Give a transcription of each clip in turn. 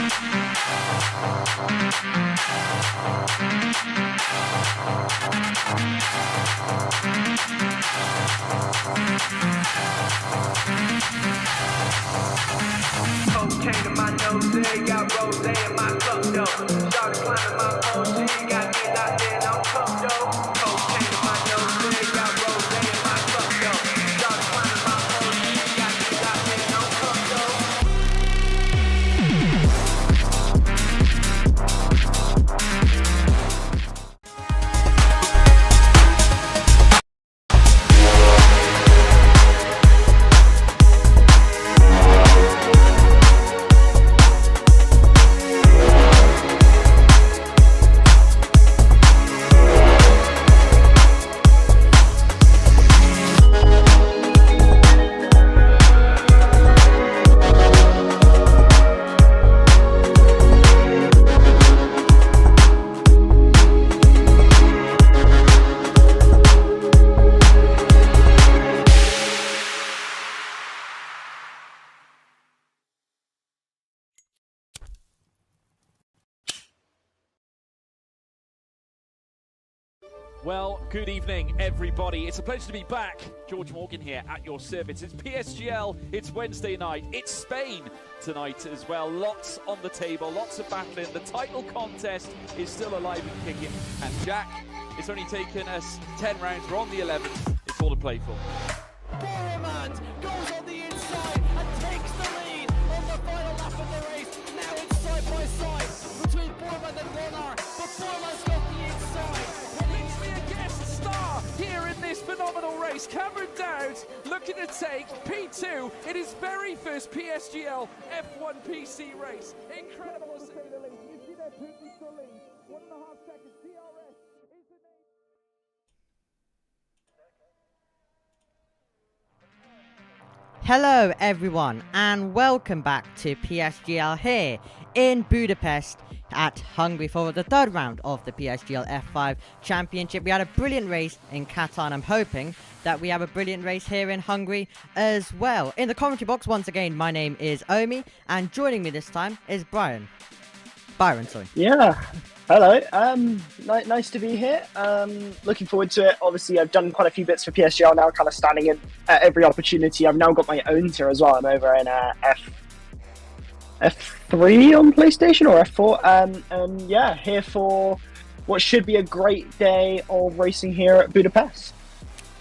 Cocaine in my nose, got rose in my cup, though. Started climbing my OG, got me locked in on cup, though. Cocaine in my nose, got rose in my cup, though. Started climbing my OG, got me locked in on cup, though. Well, good evening, everybody. It's a pleasure to be back. George Morgan here at your service. It's PSGL, it's Wednesday night, it's Spain tonight as well. Lots on the table, lots of battling. The title contest is still alive and kicking. And Jack, it's only taken us 10 rounds. We're on the 11th. It's all to play for. Boromant goes on the inside and takes the lead on the final lap of the race. Now it's side by side between Boromant and Warner, but Boromant's got the inside. A guest star here in this phenomenal race. Cameron Dowd looking to take P2 in his very first PSGL F1 PC race. Incredible to say the least. You see that Putin still lead. 1.5 seconds. DRS is the name. Hello everyone and welcome back to PSGL here in Budapest at Hungary for the third round of the PSGL F5 Championship. We had a brilliant race in Qatar and I'm hoping that we have a brilliant race here in Hungary as well. In the commentary box, once again, my name is Omi and joining me this time is Byron, sorry. Yeah, hello. Nice to be here. Looking forward to it. Obviously, I've done quite a few bits for PSGL now, kind of standing in at every opportunity. I've now got my own tier as well. I'm over in F3 on PlayStation or F4. And yeah, here for what should be a great day of racing here at Budapest.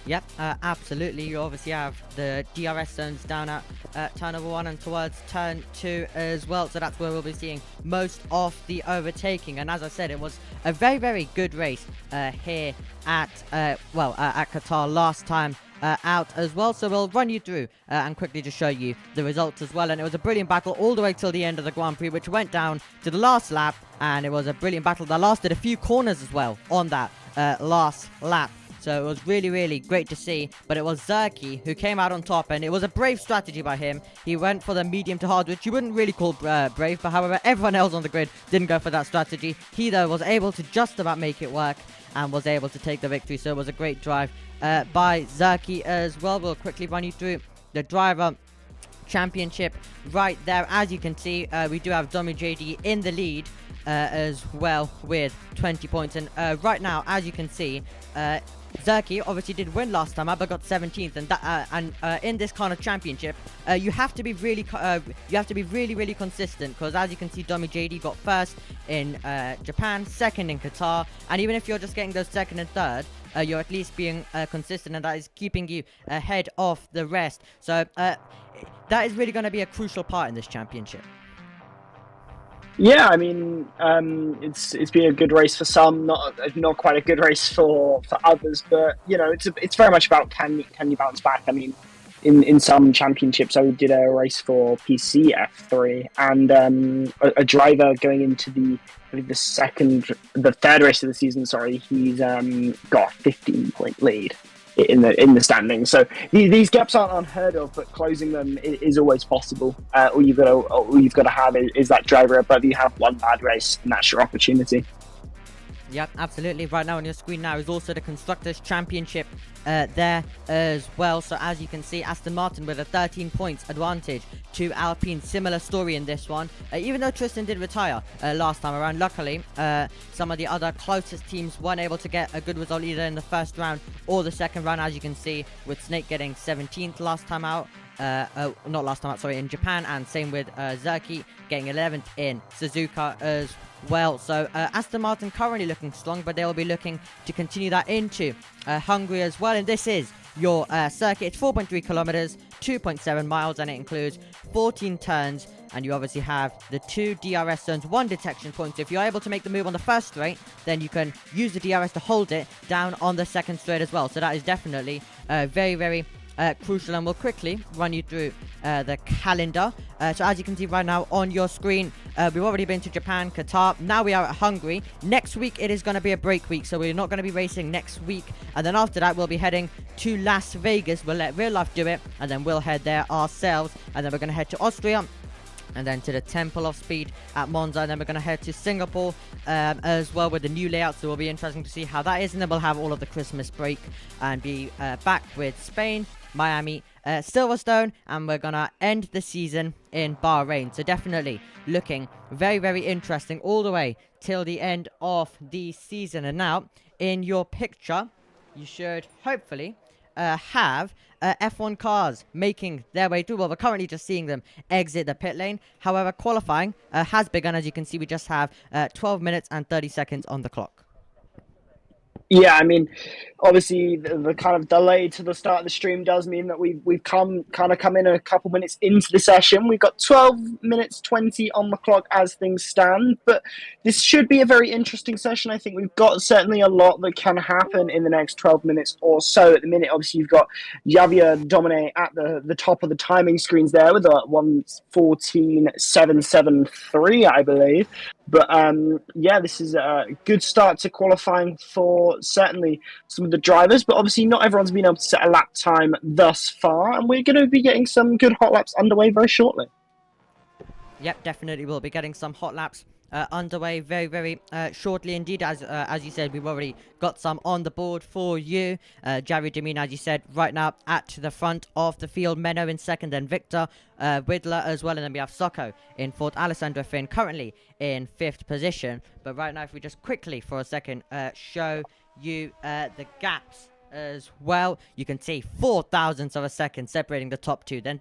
Yep, absolutely. You obviously have the DRS zones down at turn number 1 and towards turn 2 as well. So that's where we'll be seeing most of the overtaking. And as I said, it was a very, very good race here at Qatar last time out as well. So we'll run you through and quickly just show you the results as well. And it was a brilliant battle all the way till the end of the Grand Prix, which went down to the last lap. And it was a brilliant battle that lasted a few corners as well on that last lap. So it was really, really great to see. But it was Zerky who came out on top, and it was a brave strategy by him. He went for the medium to hard, which you wouldn't really call brave. But however, everyone else on the grid didn't go for that strategy. He, though, was able to just about make it work and was able to take the victory. So it was a great drive by Zerky as well. We'll quickly run you through the driver championship right there. As you can see, we do have Domi JD in the lead as well with 20 points. And right now, as you can see, Zerky obviously did win last time, but got 17th, and in this kind of championship, you have to be really, really consistent. Because as you can see, Domi JD got first in Japan, second in Qatar, and even if you're just getting those second and third, you're at least being consistent, and that is keeping you ahead of the rest. So that is really going to be a crucial part in this championship. Yeah, I mean, it's been a good race for some, not quite a good race for others, but you know, it's very much about can you bounce back. I mean, in some championships, I did a race for PC F3, and a driver going into the third race of the season. Sorry, he's got a 15-point lead in the standings. So these gaps aren't unheard of, but closing them is always possible. All you've got to have is that driver above you have one bad race, and that's your opportunity. Yep, absolutely. Right now on your screen now is also the Constructors' Championship there as well. So as you can see, Aston Martin with a 13 points advantage to Alpine. Similar story in this one. Even though Tristan did retire last time around, luckily some of the other closest teams weren't able to get a good result either in the first round or the second round, as you can see, with Snake getting 17th last time out. Not last time out, sorry, in Japan, and same with Zerki getting 11th in Suzuka as well. So Aston Martin currently looking strong, but they will be looking to continue that into Hungary as well. And this is your circuit. It's 4.3 kilometers, 2.7 miles, and it includes 14 turns. And you obviously have the 2 DRS zones, 1 detection point. So if you're able to make the move on the first straight, then you can use the DRS to hold it down on the second straight as well. So that is definitely very, very crucial, and we'll quickly run you through the calendar. So as you can see right now on your screen, we've already been to Japan, Qatar. Now we are at Hungary. Next week it is going to be a break week, so we're not going to be racing next week. And then after that we'll be heading to Las Vegas. We'll let real life do it, and then we'll head there ourselves. And then we're going to head to Austria, and then to the Temple of Speed at Monza, and then we're going to head to Singapore as well with the new layout, so it'll be interesting to see how that is. And then we'll have all of the Christmas break and be back with Spain, Miami, Silverstone, and we're going to end the season in Bahrain. So definitely looking very, very interesting all the way till the end of the season. And now in your picture you should hopefully have F1 cars making their way through. Well, we're currently just seeing them exit the pit lane. However, qualifying has begun. As you can see, we just have 12 minutes and 30 seconds on the clock. Yeah, I mean, obviously the kind of delay to the start of the stream does mean that we've come in a couple minutes into the session. We've got 12 minutes 20 on the clock as things stand, but this should be a very interesting session. I think we've got certainly a lot that can happen in the next 12 minutes or so. At the minute, obviously, you've got Javier Domine at the top of the timing screens there with a 1:14.773, I believe. But yeah, this is a good start to qualifying for certainly some of the drivers, but obviously not everyone's been able to set a lap time thus far, and we're going to be getting some good hot laps underway very shortly. Yep, definitely we'll be getting some hot laps underway very, very shortly indeed. As you said, we've already got some on the board for you. Javi Demin, as you said, right now at the front of the field. Menno in second, then Victor Widler as well, and then we have Socko in fourth. Alessandro Finn currently in fifth position. But right now, if we just quickly for a second show you the gaps as well, you can see 0.04 of a second separating the top two. Then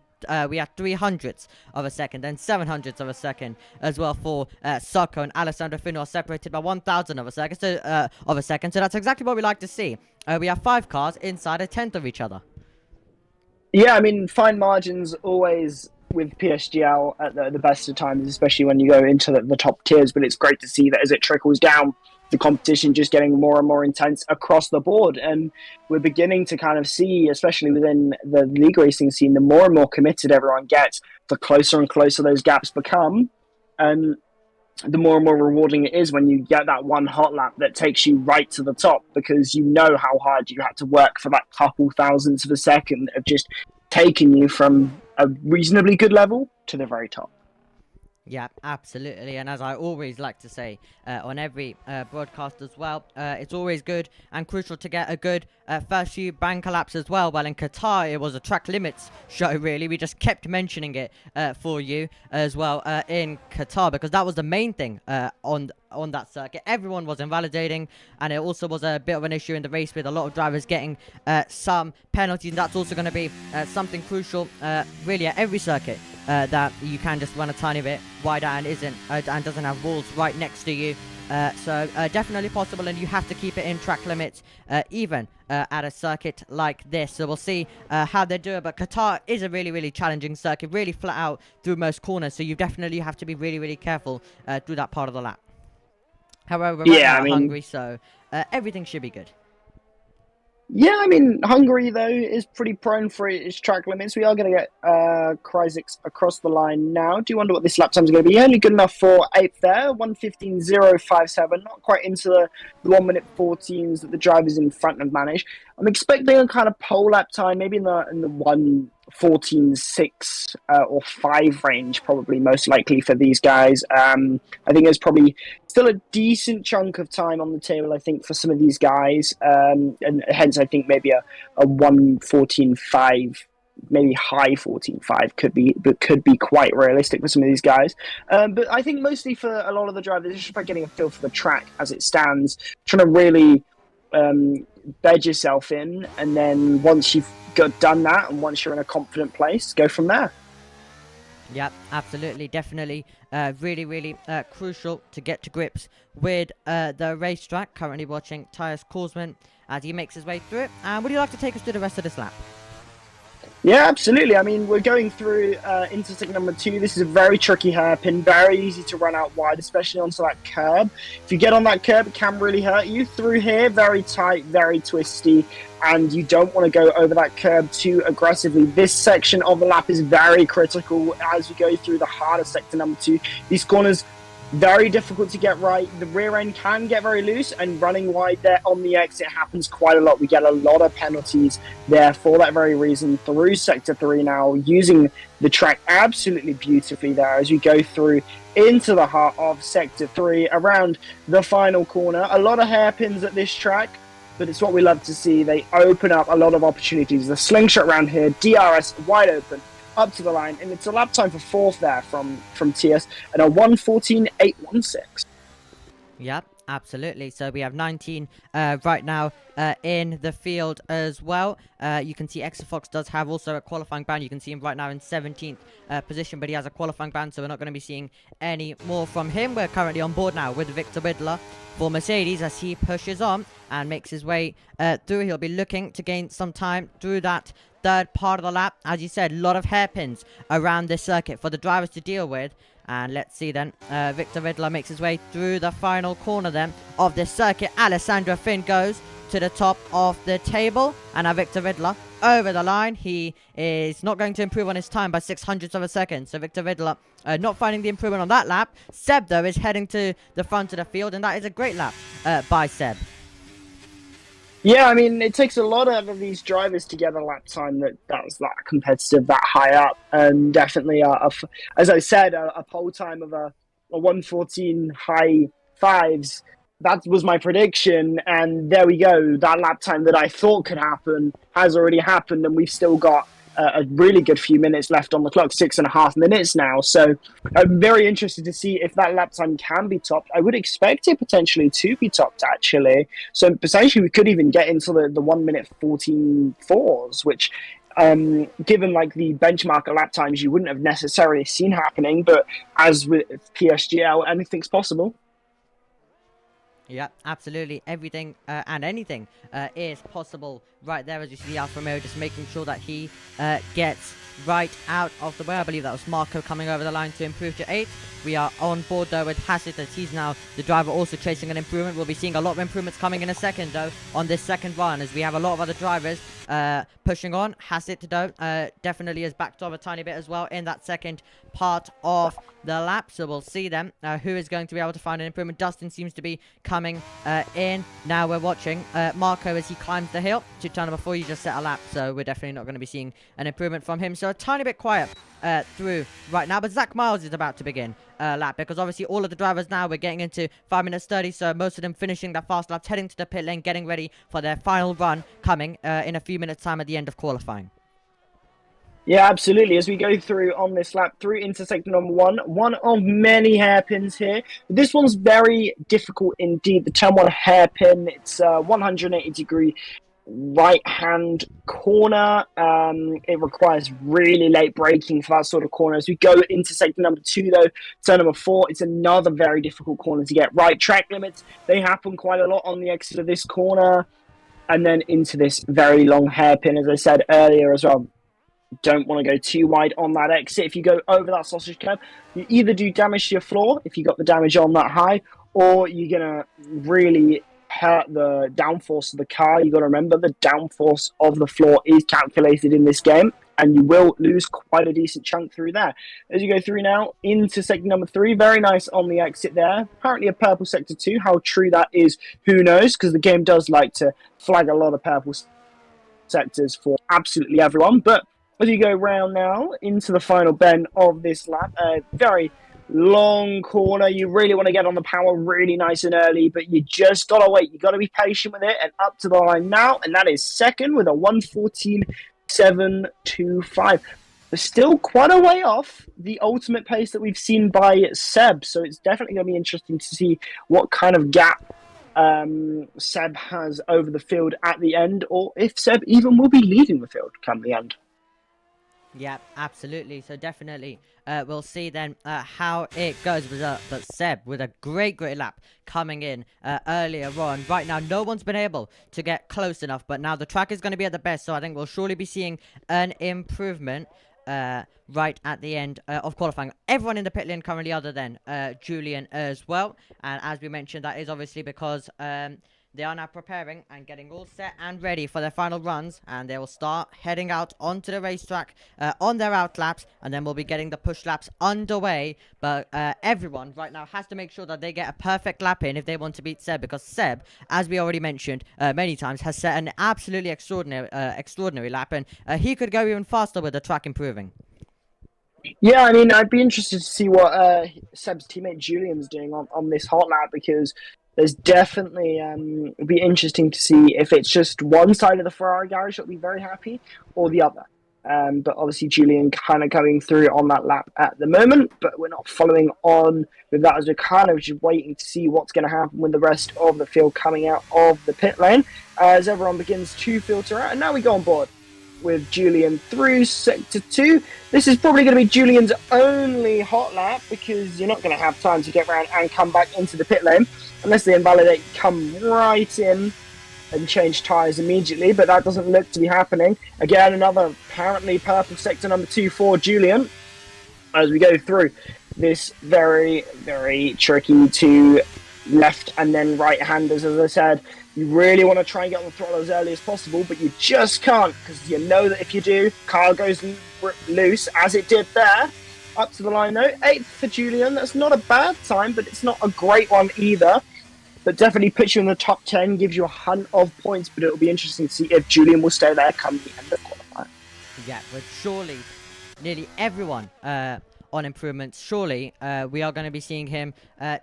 we have 0.03 of a second, then 0.07 of a second as well for Socko and Alessandro Fino are separated by 1,000 of a second. So that's exactly what we like to see. We have 5 cars inside a tenth of each other. Yeah, I mean, fine margins always with PSGL at the best of times, especially when you go into the top tiers. But it's great to see that as it trickles down, the competition just getting more and more intense across the board. And we're beginning to kind of see, especially within the league racing scene, the more and more committed everyone gets, the closer and closer those gaps become. And the more and more rewarding it is when you get that one hot lap that takes you right to the top, because you know how hard you had to work for that couple thousandths of a second of just taking you from a reasonably good level to the very top. Yeah, absolutely. And as I always like to say on every broadcast as well, it's always good and crucial to get a good first few banker laps as well. Well, in Qatar, it was a track limits show, really. We just kept mentioning it for you as well in Qatar, because that was the main thing on that circuit. Everyone was invalidating, and it also was a bit of an issue in the race with a lot of drivers getting some penalties. And that's also going to be something crucial really at every circuit, that you can just run a tiny bit wider and doesn't have walls right next to you. So definitely possible, and you have to keep it in track limits even at a circuit like this. So we'll see how they do it. But Qatar is a really, really challenging circuit, really flat out through most corners. So you definitely have to be really, really careful through that part of the lap. However, Hungary, so everything should be good. Yeah, I mean, Hungary, though, is pretty prone for its track limits. We are going to get Kryzik across the line now. Do you wonder what this lap time is going to be? Only good enough for 8th there, 1:15.057. Not quite into the 1 minute 14s that the drivers in front have managed. I'm expecting a kind of pole lap time, maybe in the 1:14.6 or 5 range, probably most likely for these guys. I think there's probably still a decent chunk of time on the table, I think, for some of these guys, and hence I think maybe a 1:14.5, maybe high 14.5 could be quite realistic for some of these guys. But I think mostly for a lot of the drivers, it's just about getting a feel for the track as it stands, trying to really bed yourself in, and then once you've done that, and once you're in a confident place, go from there. Yeah, absolutely, definitely. Really crucial to get to grips with the racetrack. Currently watching Tyus Korsman as he makes his way through it. And would you like to take us through the rest of this lap? Yeah, absolutely. I mean, we're going through intersect number 2. This is a very tricky hairpin, very easy to run out wide, especially onto that curb. If you get on that curb, it can really hurt you. Through here, very tight, very twisty, and you don't want to go over that curb too aggressively. This section of the lap is very critical as we go through the harder sector number 2. These corners, very difficult to get right. The rear end can get very loose, and running wide there on the exit happens quite a lot. We get a lot of penalties there for that very reason. Through sector 3 now, using the track absolutely beautifully there as we go through into the heart of sector 3 around the final corner. A lot of hairpins at this track, but it's what we love to see. They open up a lot of opportunities. The slingshot around here, DRS wide open, up to the line, and it's a lap time for 4th there from TS at a 1:14.816. Yep, absolutely. So we have 19 right now in the field as well. You can see Exafox does have also a qualifying ban. You can see him right now in 17th position, but he has a qualifying ban, so we're not going to be seeing any more from him. We're currently on board now with Victor Widler for Mercedes as he pushes on and makes his way through. He'll be looking to gain some time through that third part of the lap. As you said, a lot of hairpins around this circuit for the drivers to deal with. And let's see then, Victor Ridler makes his way through the final corner then of this circuit. Alessandro Finn goes to the top of the table, and now Victor Ridler over the line. He is not going to improve on his time by 600ths of a second, so Victor Ridler not finding the improvement on that lap. Seb though is heading to the front of the field, and that is a great lap by Seb. Yeah, I mean, it takes a lot out of these drivers to get a lap time that's that competitive, that high up, and definitely, as I said, a pole time of a 1:14 high 5s. That was my prediction, and there we go. That lap time that I thought could happen has already happened, and we've still got a really good few minutes left on the clock, 6.5 minutes now. So I'm very interested to see if that lap time can be topped. I would expect it potentially to be topped, actually. So potentially we could even get into the 1:14.4s, which given like the benchmark lap times, you wouldn't have necessarily seen happening. But as with PSGL, anything's possible. Yeah, absolutely. Everything and anything is possible right there, as you see Alfa Romeo just making sure that he gets right out of the way. I believe that was Marco coming over the line to improve to 8th. We are on board though with Hassett, as he's now the driver also chasing an improvement. We'll be seeing a lot of improvements coming in a second though on this second run, as we have a lot of other drivers pushing on. Hassett though definitely has backed off a tiny bit as well in that second part of the lap, so we'll see then who is going to be able to find an improvement. Dustin seems to be coming in. Now we're watching Marco as he climbs the hill to turn number 4. You just set a lap, so we're definitely not going to be seeing an improvement from him. So a tiny bit quiet through right now, but Zach Miles is about to begin lap, because obviously all of the drivers now, we're getting into 5 minutes 30, so most of them finishing their fast laps, heading to the pit lane, getting ready for their final run coming in a few minutes time at the end of qualifying. Yeah, absolutely. As we go through on this lap, through intersector number 1, one of many hairpins here. This one's very difficult indeed. The turn 1 hairpin, it's 180-degree right-hand corner. It requires really late braking for that sort of corner. As we go intersector number 2, though, turn number 4, it's another very difficult corner to get right. Track limits, they happen quite a lot on the exit of this corner, and then into this very long hairpin, as I said earlier as well. Don't want to go too wide on that exit. If you go over that sausage curb, you either do damage to your floor if you got the damage on that high, or you're going to really hurt the downforce of the car. You got to remember the downforce of the floor is calculated in this game, and you will lose quite a decent chunk through there. As you go through now into sector number 3, very nice on the exit there. Apparently a purple sector 2. How true that is, who knows, because the game does like to flag a lot of purple sectors for absolutely everyone. But as you go round now into the final bend of this lap, a very long corner. You really want to get on the power really nice and early, but you just got to wait. You got to be patient with it, and up to the line now, and that is second with a 1:14.725. But still quite a way off the ultimate pace that we've seen by Seb, so it's definitely going to be interesting to see what kind of gap Seb has over the field at the end, or if Seb even will be leading the field come the end. Yeah, absolutely. So definitely we'll see then how it goes. But Seb with a great lap coming in earlier on. Right now, no one's been able to get close enough, but now the track is going to be at the best, so I think we'll surely be seeing an improvement right at the end of qualifying. Everyone in the pit lane currently other than Julian as well. And as we mentioned, that is obviously because they are now preparing and getting all set and ready for their final runs, and they will start heading out onto the racetrack on their out laps, and then we'll be getting the push laps underway. But everyone right now has to make sure that they get a perfect lap in if they want to beat Seb, because Seb, as we already mentioned many times, has set an absolutely extraordinary lap, and he could go even faster with the track improving. Yeah, I mean, I'd be interested to see what Seb's teammate Julian's doing on this hot lap, because there's definitely it'll be interesting to see if it's just one side of the Ferrari garage that'll be very happy, or the other. But obviously Julian kind of coming through on that lap at the moment, but we're not following on with that, as we're kind of just waiting to see what's going to happen with the rest of the field coming out of the pit lane as everyone begins to filter out. And now we go on board with Julian through Sector 2. This is probably going to be Julian's only hot lap, because you're not going to have time to get around and come back into the pit lane unless they invalidate, come right in and change tyres immediately, but that doesn't look to be happening. Again, another apparently purple sector number 2 for Julian as we go through this very, very tricky two left and then right-handers. As I said, you really want to try and get on the throttle as early as possible, but you just can't, because you know that if you do, car goes loose, as it did there. Up to the line though, 8th for Julian. That's not a bad time, but it's not a great one either. But definitely puts you in the top 10, gives you a hunt of points, but it'll be interesting to see if Julian will stay there come the end of qualifying. Yeah, but surely nearly everyone on improvements, surely we are going to be seeing him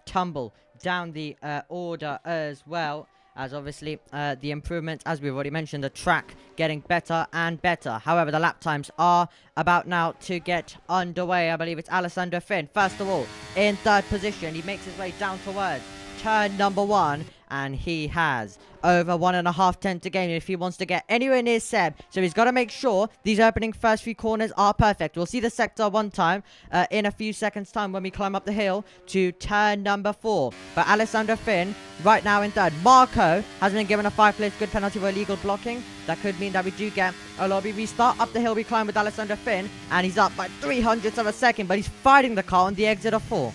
tumble down the order as well. As obviously the improvements, as we've already mentioned, the track getting better and better. However, the lap times are about now to get underway. I believe it's Alessandro Finn, first of all, in 3rd position. He makes his way down towards turn number 1, and he has over 1.5 tenths to gain if he wants to get anywhere near Seb. So he's got to make sure these opening first few corners are perfect. We'll see the sector one time in a few seconds time when we climb up the hill to turn number 4. But Alessandro Finn right now in 3rd. Marco has been given a 5-place good penalty for illegal blocking. That could mean that we do get a lobby restart. Up the hill we climb with Alessandro Finn, and he's up by 0.03 of a second, but he's fighting the car on the exit of 4.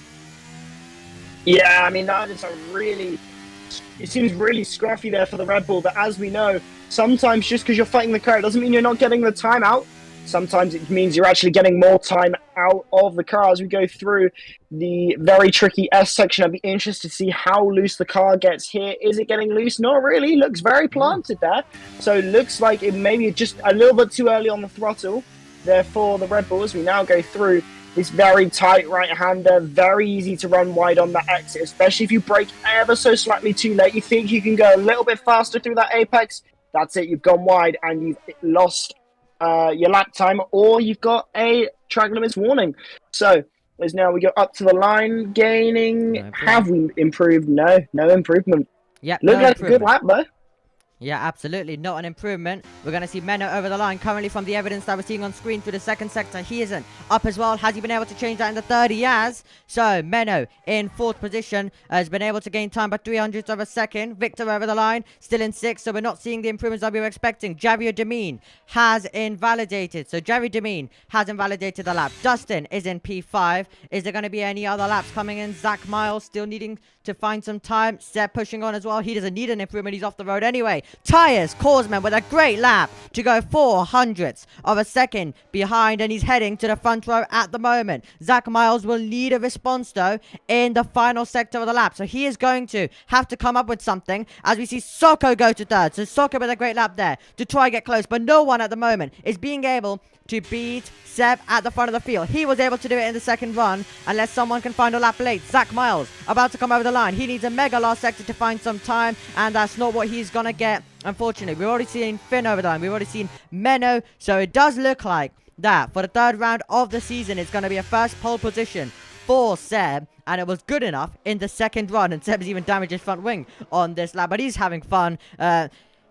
Yeah, I mean, that is a really... It seems really scruffy there for the Red Bull, but as we know, sometimes just because you're fighting the car, it doesn't mean you're not getting the time out. Sometimes it means you're actually getting more time out of the car as we go through the very tricky S section. I'd be interested to see how loose the car gets here. Is it getting loose? Not really. Looks very planted there. So it looks like it maybe just a little bit too early on the throttle. Therefore, the Red Bull, as we now go through this very tight right-hander, very easy to run wide on that exit, especially if you brake ever so slightly too late. You think you can go a little bit faster through that apex. That's it. You've gone wide and you've lost your lap time, or you've got a track limits warning. So as now we go up to the line, gaining. No Have we improved? No improvement. Yeah, Look no like improvement. a good lap though. Yeah, absolutely. Not an improvement. We're going to see Menno over the line. Currently, from the evidence that we're seeing on screen through the 2nd sector, he isn't up as well. Has he been able to change that in the 3rd? He has. So, Menno in 4th position has been able to gain time by 0.03 of a second. Victor over the line, still in 6th. So, we're not seeing the improvements that we were expecting. Javier Demine has invalidated. So, Javier Demine has invalidated the lap. Dustin is in P5. Is there going to be any other laps coming in? Zach Miles still needing to find some time. Seb pushing on as well. He doesn't need an improvement. He's off the road anyway. Tyres Korsman with a great lap to go 400ths of a second behind, and he's heading to the front row at the moment. Zach Miles will need a response though in the final sector of the lap, so he is going to have to come up with something as we see Soko go to third. So Soko with a great lap there to try and get close, but no one at the moment is being able to beat Seb at the front of the field. He was able to do it in the second run unless someone can find a lap late. Zach Miles about to come over the line. He needs a mega last sector to find some time, and that's not what he's gonna get, unfortunately. We've already seen Finn over the line. We've already seen Menno, so it does look like that for the third round of the season it's going to be a first pole position for Seb, and it was good enough in the second run, and Seb's even damaged his front wing on this lap, but he's having fun.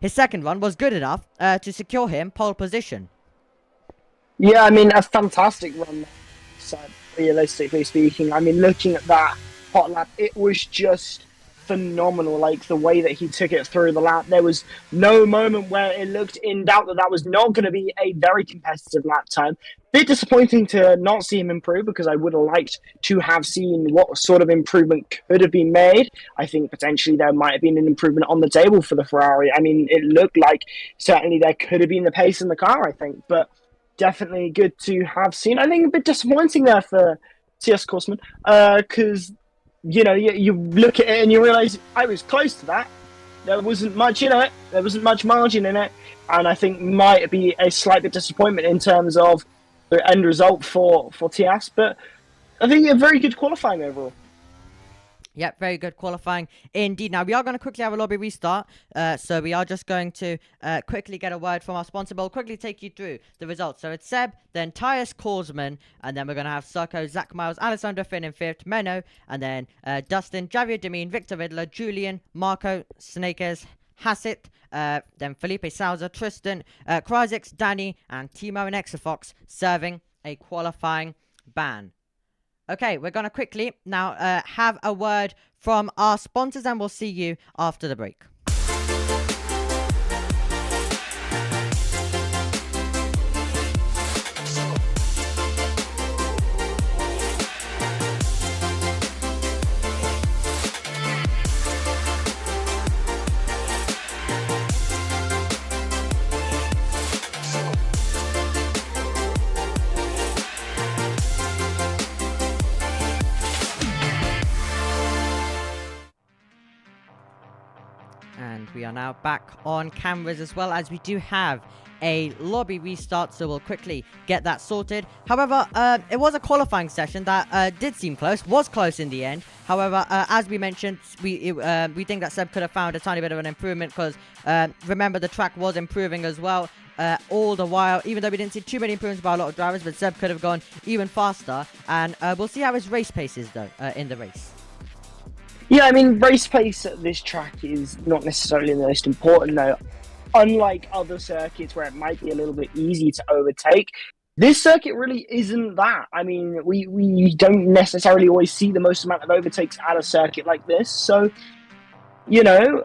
His second run was good enough to secure him pole position. Yeah, I mean, a fantastic run, so realistically speaking. I mean, looking at that hot lap, it was just phenomenal. Like, the way that he took it through the lap, there was no moment where it looked in doubt that that was not going to be a very competitive lap time. Bit disappointing to not see him improve, because I would have liked to have seen what sort of improvement could have been made. I think potentially there might have been an improvement on the table for the Ferrari. I mean, it looked like certainly there could have been the pace in the car, I think, but definitely good to have seen. I think a bit disappointing there for TS Korsman, because you know, you look at it and you realise I was close to that. There wasn't much in it. There wasn't much margin in it, and I think might be a slight bit disappointment in terms of the end result for TS. But I think a very good qualifying overall. Yep, very good qualifying indeed. Now, we are going to quickly have a lobby restart. So we are just going to quickly get a word from our sponsor, but we'll quickly take you through the results. So it's Seb, then Tyus Korsman, and then we're going to have Soko, Zach Miles, Alessandro Finn in fifth, Menno, and then Dustin, Javier Demin, Victor Riddler, Julian, Marco, Snakers, Hassett, then Felipe Souza, Tristan, Krajix, Danny, and Timo and Exafox serving a qualifying ban. Okay, we're going to quickly now have a word from our sponsors, and we'll see you after the break. And we are now back on cameras as well, as we do have a lobby restart, so we'll quickly get that sorted. However, it was a qualifying session that did seem close, was close in the end. However, as we mentioned, we think that Seb could have found a tiny bit of an improvement, because remember, the track was improving as well all the while, even though we didn't see too many improvements by a lot of drivers, but Seb could have gone even faster, and we'll see how his race pace is though in the race. Yeah, I mean, race pace at this track is not necessarily the most important, though. Unlike other circuits where it might be a little bit easy to overtake, this circuit really isn't that. I mean, we don't necessarily always see the most amount of overtakes at a circuit like this. So, you know,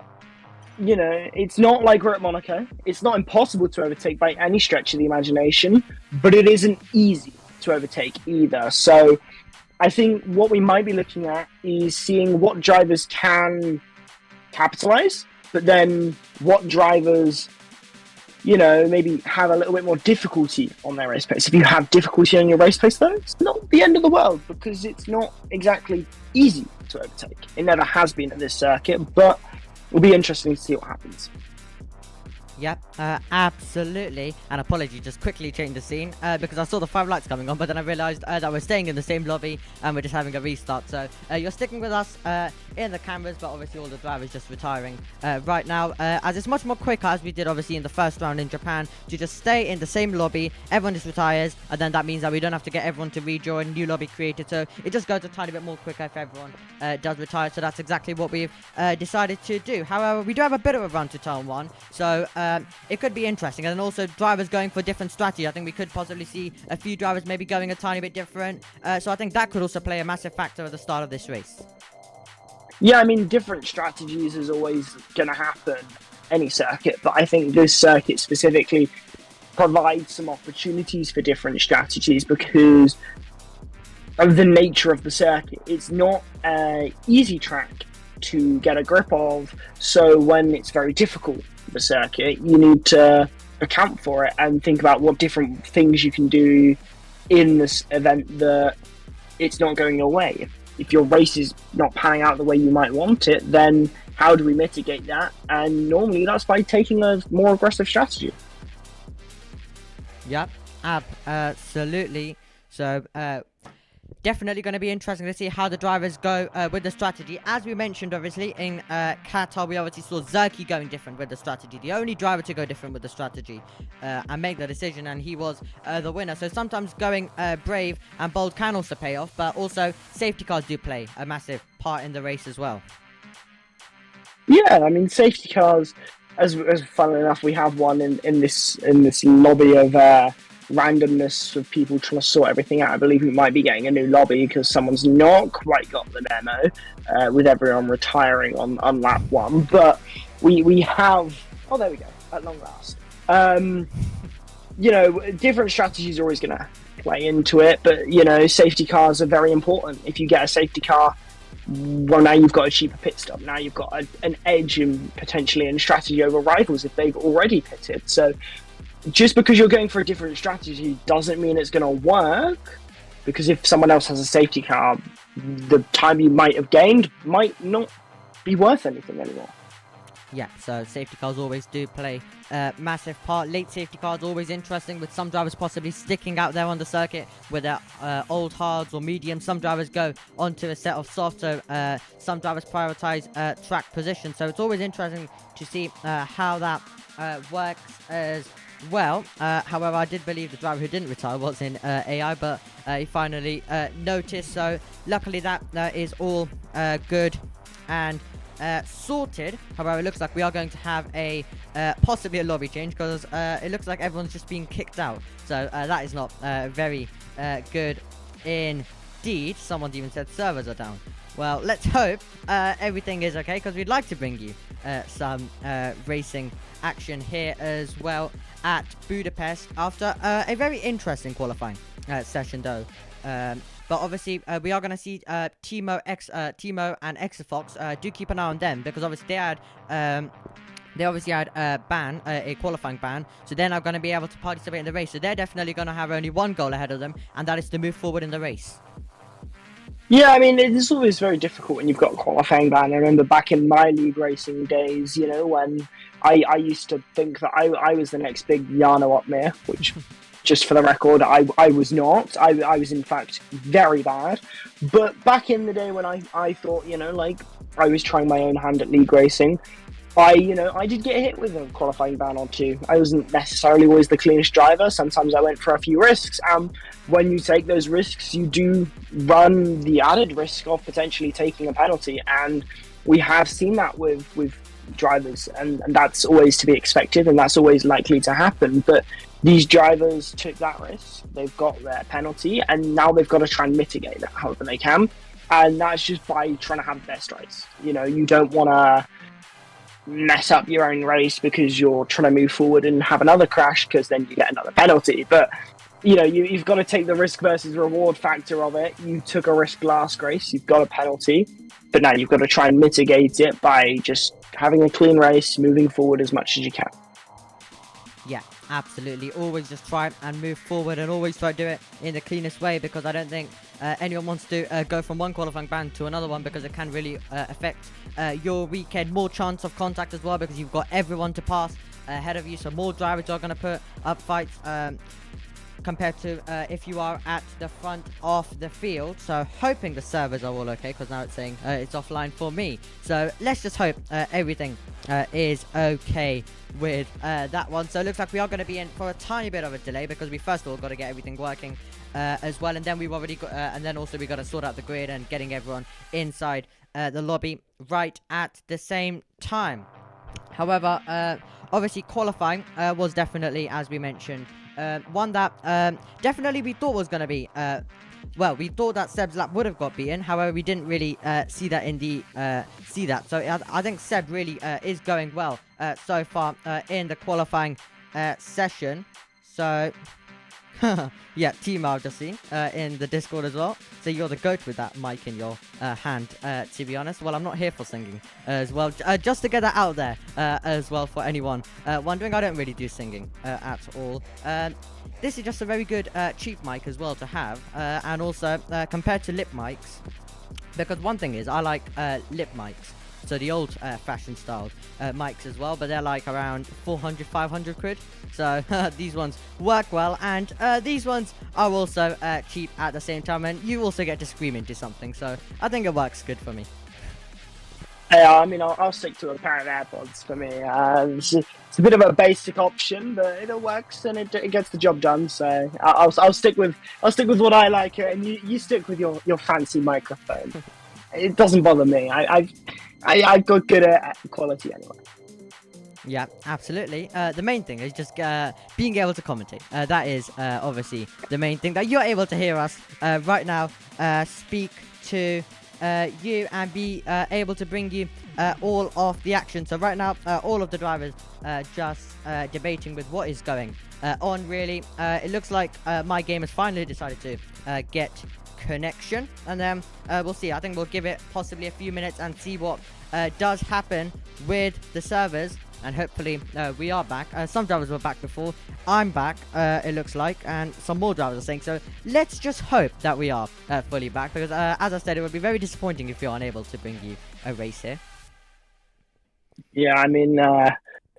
it's not like we're at Monaco. It's not impossible to overtake by any stretch of the imagination, but it isn't easy to overtake either. So I think what we might be looking at is seeing what drivers can capitalize, but then what drivers, you know, maybe have a little bit more difficulty on their race pace. If you have difficulty on your race pace, though, it's not the end of the world, because it's not exactly easy to overtake. It never has been at this circuit, but it'll be interesting to see what happens. Yep, absolutely. And apology, just quickly changed the scene because I saw the 5 lights coming on, but then I realized that we're staying in the same lobby and we're just having a restart. So you're sticking with us in the cameras, but obviously all the drivers just retiring right now, as it's much more quicker, as we did obviously in the first round in Japan, to just stay in the same lobby. Everyone just retires, and then that means that we don't have to get everyone to rejoin, new lobby created. So it just goes a tiny bit more quicker if everyone does retire. So that's exactly what we've decided to do. However, we do have a bit of a run to turn 1, so it could be interesting, and then also drivers going for different strategy. I think we could possibly see a few drivers maybe going a tiny bit different, so I think that could also play a massive factor at the start of this race. Yeah, I mean, different strategies is always going to happen any circuit, but I think this circuit specifically provides some opportunities for different strategies because of the nature of the circuit. It's not an easy track to get a grip of, so when it's very difficult, the circuit, you need to account for it and think about what different things you can do in this event that it's not going your way. If your race is not panning out the way you might want it, then how do we mitigate that? And normally that's by taking a more aggressive strategy. Yep, absolutely. So, definitely going to be interesting to see how the drivers go with the strategy. As we mentioned, obviously, in Qatar, we obviously saw Zerky going different with the strategy. The only driver to go different with the strategy and make the decision, and he was the winner. So sometimes going brave and bold can also pay off, but also safety cars do play a massive part in the race as well. Yeah, I mean, safety cars, as funnily enough, we have one in this lobby of randomness of people trying to sort everything out. I believe we might be getting a new lobby because someone's not quite got the memo with everyone retiring on lap 1. But we have... Oh, there we go. At long last. You know, different strategies are always going to play into it. But, you know, safety cars are very important. If you get a safety car, well, now you've got a cheaper pit stop. Now you've got an edge in potentially in strategy over rivals if they've already pitted. So just because you're going for a different strategy doesn't mean it's going to work, because if someone else has a safety car, the time you might have gained might not be worth anything anymore. Yeah, so safety cars always do play a massive part. Late safety cars always interesting, with some drivers possibly sticking out there on the circuit with their old hards or mediums. Some drivers go onto a set of soft, so some drivers prioritize track position. So it's always interesting to see how that works as well. However, I did believe the driver who didn't retire was in AI, but he finally noticed. So luckily that is all good and sorted. However, it looks like we are going to have a possibly a lobby change, because it looks like everyone's just being kicked out. So that is not very good indeed. Someone's even said servers are down. Well, let's hope everything is okay, because we'd like to bring you some racing action here as well at Budapest after a very interesting qualifying session though. But obviously, we are going to see Timo and Exafox. Do keep an eye on them, because obviously they had a ban, a qualifying ban, so they're not going to be able to participate in the race. So they're definitely going to have only one goal ahead of them, and that is to move forward in the race. Yeah, I mean, it's always very difficult when you've got a qualifying ban. I remember back in my league racing days, you know, when I used to think that I was the next big Jarno Opmeer, which... Just for the record, I was not. I was, in fact, very bad. But back in the day when I thought, you know, like, I was trying my own hand at league racing, I did get hit with a qualifying ban or two. I wasn't necessarily always the cleanest driver. Sometimes I went for a few risks. When you take those risks, you do run the added risk of potentially taking a penalty. And we have seen that with drivers, and that's always to be expected, and that's always likely to happen. But these drivers took that risk, they've got their penalty, and now they've got to try and mitigate that however they can, and that's just by trying to have the best race. You know, you don't want to mess up your own race because you're trying to move forward and have another crash, because then you get another penalty. But you know, you've got to take the risk versus reward factor of it. You took a risk last race, you've got a penalty, but now you've got to try and mitigate it by just having a clean race, moving forward as much as you can. Yeah, absolutely. Always just try and move forward, and always try to do it in the cleanest way, because I don't think anyone wants to go from one qualifying ban to another one, because it can really affect your weekend. More chance of contact as well, because you've got everyone to pass ahead of you, so more drivers are going to put up fights compared to if you are at the front of the field. So hoping the servers are all okay, because now it's saying it's offline for me. So let's just hope everything is okay with that one. So it looks like we are going to be in for a tiny bit of a delay, because we first of all got to get everything working as well, and then we've already got, and then also we got to sort out the grid and getting everyone inside the lobby right at the same time. However, obviously qualifying was definitely, as we mentioned, one that definitely we thought was going to be well, we thought that Seb's lap would have got beaten. However, we didn't really see that in the So I think Seb really is going well so far in the qualifying session. So Yeah, Team I've just seen in the Discord as well. So you're the goat with that mic in your hand, to be honest. Well, I'm not here for singing as well. Just to get that out there as well for anyone wondering, I don't really do singing at all. This is just a very good cheap mic as well to have. And also, compared to lip mics, because one thing is, I like lip mics. So the old fashion style mics as well, but they're like around 400, 500 quid. So these ones work well, and these ones are also cheap at the same time, and you also get to scream into something. So I think it works good for me. Yeah, I mean, I'll stick to a pair of AirPods for me. It's a bit of a basic option, but it works and it gets the job done. So I'll stick with what I like, and you stick with your fancy microphone. It doesn't bother me. I've got good quality anyway. Yeah, absolutely. The main thing is just being able to commentate. That is obviously the main thing, that you're able to hear us right now speak to you and be able to bring you all of the action. So right now, all of the drivers just debating with what is going on, really. It looks like my game has finally decided to get connection, and then we'll see. I think we'll give it possibly a few minutes and see what does happen with the servers, and hopefully we are back. Some drivers were back before. I'm back, it looks like, and some more drivers are saying so. Let's just hope that we are fully back, because as I said, it would be very disappointing if we are unable to bring you a race here. Yeah, I mean,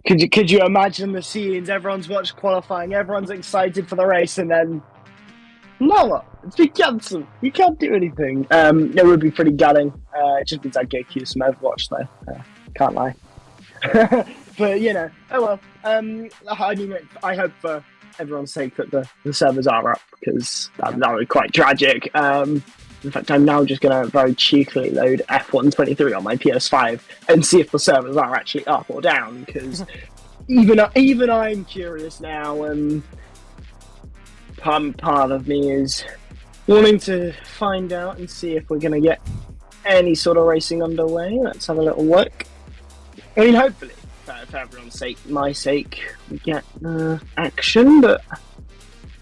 could you imagine the scenes? Everyone's watched qualifying, everyone's excited for the race, and then no, it's been cancelled. You can't do anything. It would be pretty gutting. It just means I'd get accused some Overwatch though. Can't lie. But you know, oh well. I mean, I hope for everyone's sake that the servers are up, because that would be quite tragic. In fact, I'm now just going to very cheekily load F123 on my PS5 and see if the servers are actually up or down, because even I'm curious now, and part of me is wanting to find out and see if we're going to get any sort of racing underway. Let's have a little look. I mean, hopefully, for everyone's sake, my sake, we get action, but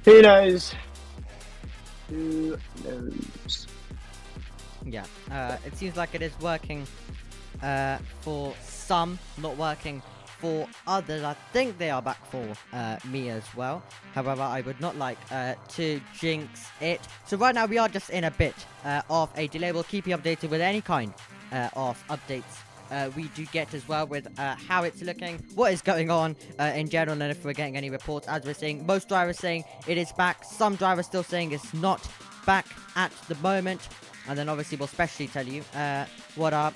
who knows? Who knows? Yeah, it seems like it is working for some, not working for others. I think they are back for me as well. However, I would not like to jinx it. So right now we are just in a bit of a delay. We'll keep you updated with any kind of updates we do get as well, with how it's looking, what is going on in general, and if we're getting any reports. As we're seeing, most drivers saying it is back, some drivers still saying it's not back at the moment. And then obviously we'll specially tell you what our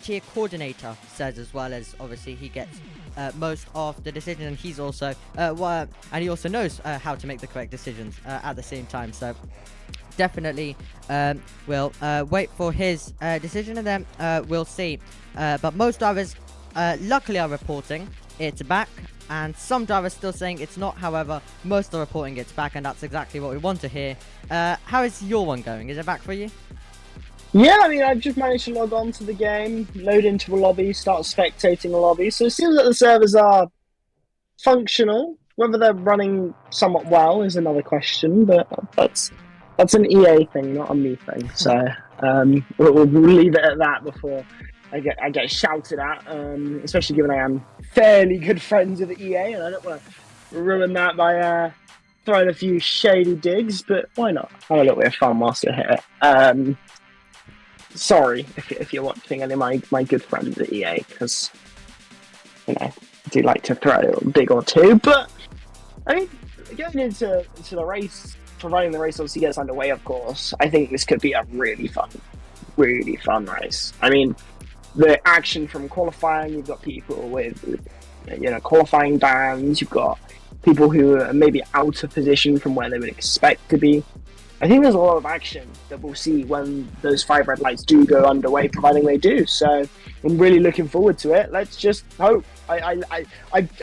tier coordinator says, as well, as obviously he gets most of the decisions, and he's also and he also knows how to make the correct decisions at the same time. So definitely we'll wait for his decision, and then we'll see. But most drivers luckily are reporting it's back, and some drivers still saying it's not. However, most are reporting it's back, and that's exactly what we want to hear. How is your one going? Is it back for you? Yeah, I mean, I've just managed to log on to the game, load into a lobby, start spectating a lobby. So it seems that the servers are functional. Whether they're running somewhat well is another question, but that's an EA thing, not a me thing. So we'll leave it at that before I get shouted at, especially given I am fairly good friends with the EA, and I don't want to ruin that by throwing a few shady digs, but why not? Have a little bit of fun whilst you're here. Sorry if you're watching any of my good friends at EA, because you know, I do like to throw a dig or two. But I mean, going into the race, providing the race obviously gets underway, of course, I think this could be a really fun race. I mean, the action from qualifying, you've got people with qualifying bans, you've got people who are maybe out of position from where they would expect to be. I think there's a lot of action that we'll see when those 5 red lights do go underway, providing they do. So I'm really looking forward to it. Let's just hope. I've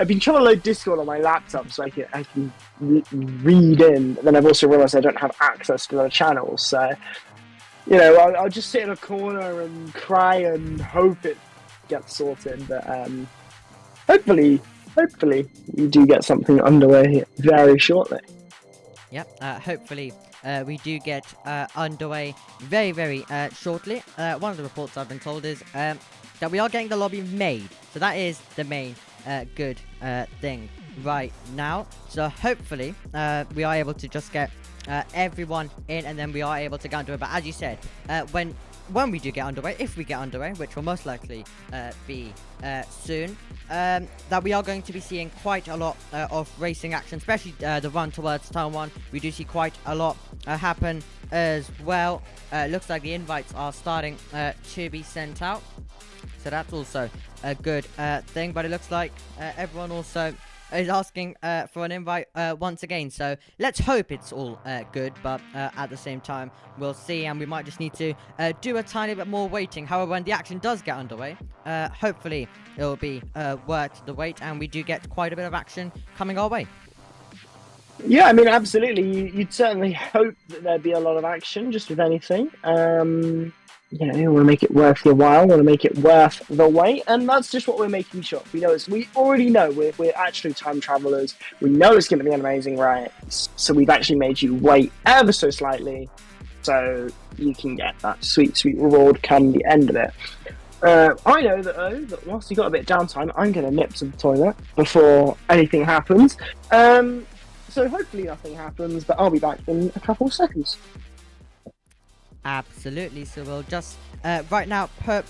been trying to load Discord on my laptop so I can read in. But then I've also realised I don't have access to other channels. So, you know, I'll just sit in a corner and cry and hope it gets sorted. But hopefully we do get something underway very shortly. Yep. Hopefully, we do get underway very, very shortly. One of the reports I've been told is that we are getting the lobby made. So that is the main good thing right now. So hopefully, we are able to just get everyone in, and then we are able to get underway. But as you said, when we do get underway, if we get underway, which will most likely be soon, that we are going to be seeing quite a lot of racing action, especially the run towards Turn 1. We do see quite a lot happen as well. Looks like the invites are starting to be sent out, so that's also a good thing. But it looks like everyone also is asking for an invite once again, so let's hope it's all good, but at the same time we'll see, and we might just need to do a tiny bit more waiting. However, when the action does get underway, hopefully it'll be worth the wait, and we do get quite a bit of action coming our way. Yeah, I mean, absolutely. You'd certainly hope that there'd be a lot of action, just with anything. You know, you want to make it worth your while, want to make it worth the wait, and that's just what we're making sure. We already know we're actually time travelers. We know it's going to be an amazing race, so we've actually made you wait ever so slightly, so you can get that sweet, sweet reward come the end of it. I know that whilst you got a bit of downtime, I'm going to nip to the toilet before anything happens. So hopefully nothing happens, but I'll be back in a couple of seconds. Absolutely. So we'll just right now put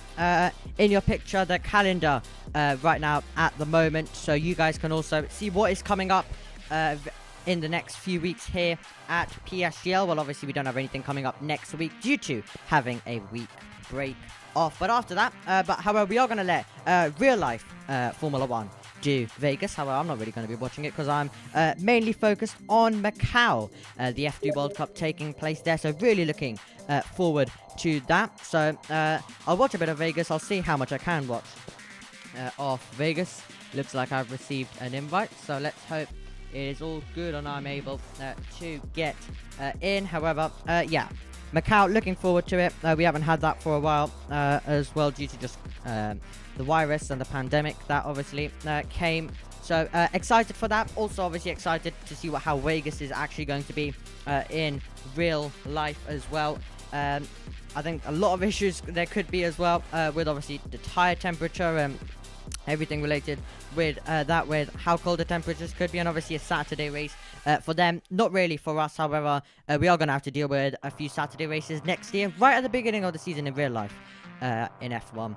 in your picture the calendar right now at the moment, so you guys can also see what is coming up in the next few weeks here at PSGL. Well, obviously we don't have anything coming up next week due to having a week break off, but after that, however, we are going to let real life Formula 1 do Vegas. However, I'm not really going to be watching it because I'm mainly focused on Macau, the F2 World Cup taking place there, so really looking forward to that. So I'll watch a bit of Vegas. I'll see how much I can watch of Vegas. Looks like I've received an invite, so let's hope it is all good and I'm able to get in. However, yeah, Macau, looking forward to it. We haven't had that for a while as well, due to just the virus and the pandemic that obviously came. So excited for that. Also obviously excited to see how Vegas is actually going to be in real life as well. I think a lot of issues there could be as well with obviously the tire temperature and everything related with that, with how cold the temperatures could be, and obviously a Saturday race for them, not really for us. However, we are going to have to deal with a few Saturday races next year, right at the beginning of the season in real life, in F1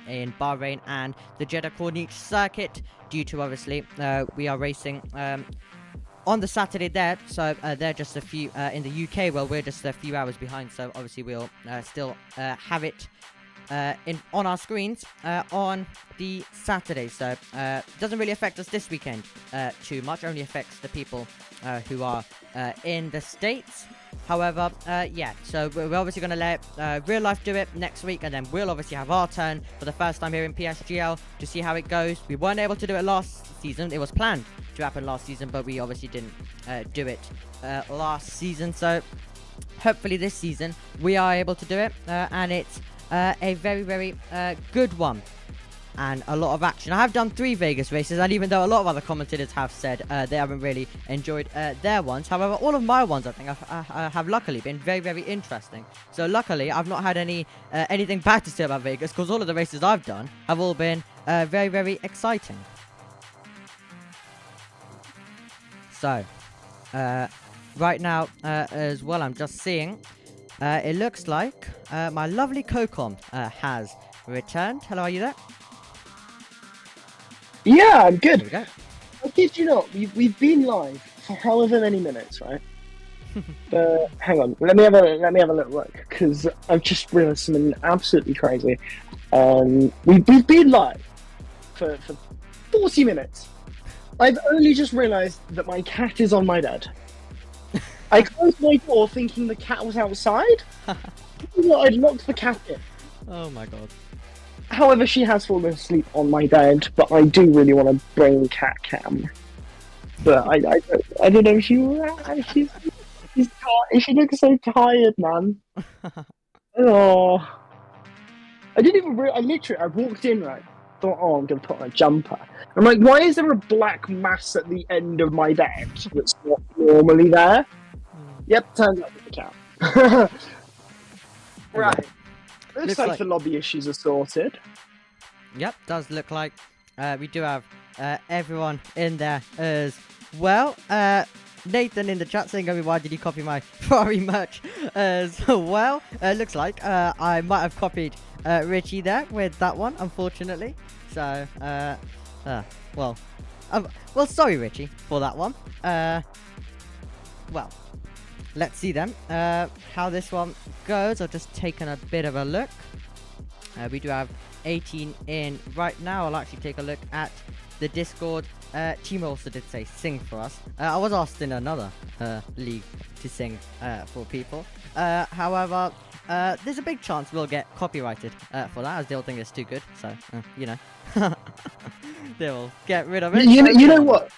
in Bahrain and the Jeddah Corniche circuit, due to obviously we are racing on the Saturday there, so they're just a few in the UK. Well, we're just a few hours behind, so obviously we'll still have it on our screens on the Saturday. So doesn't really affect us this weekend too much, only affects the people who are in the States. However, yeah, so we're obviously going to let real life do it next week, and then we'll obviously have our turn for the first time here in PSGL to see how it goes. We weren't able to do it last season. It was planned to happen last season, but we obviously didn't do it last season. So hopefully this season we are able to do it, and it's a very, very good one and a lot of action. I have done 3 Vegas races, and even though a lot of other commentators have said they haven't really enjoyed their ones, however, all of my ones I think have luckily been very, very interesting. So luckily I've not had anything bad to say about Vegas, because all of the races I've done have all been very, very exciting. So right now as well, I'm just seeing it looks like my lovely Cocom has returned. Hello, are you there? Yeah, I'm good. There we go. I kid you not, we've been live for however many minutes, right? But hang on, let me have a little look, because I've just realised something absolutely crazy. We've been live for 40 minutes. I've only just realised that my cat is on my bed. I closed my door thinking the cat was outside. I'd locked the cat in. Oh my god. However, she has fallen asleep on my bed, but I do really want to bring cat cam. But I don't know if she looks so tired, man. Oh, I didn't even I walked in, right, thought, oh, I'm gonna put on a jumper. I'm like, why is there a black mass at the end of my bed that's not normally there? Yep, turns out it's a cow. Right. Looks Looks like like- the lobby issues are sorted. Yep, does look like we do have everyone in there as well. Nathan in the chat saying, "Oh, why did you copy my Ferrari merch?" As well. Looks like I might have copied Richie there with that one, unfortunately. So, well, sorry Richie for that one. Well, let's see then how this one goes. I've just taken a bit of a look. We do have 18 in right now. I'll actually take a look at the Discord. Team also did say sing for us. I was asked in another league to sing for people. However, there's a big chance we'll get copyrighted for that, as they'll think it's too good. So, you know, they'll get rid of it. You know what?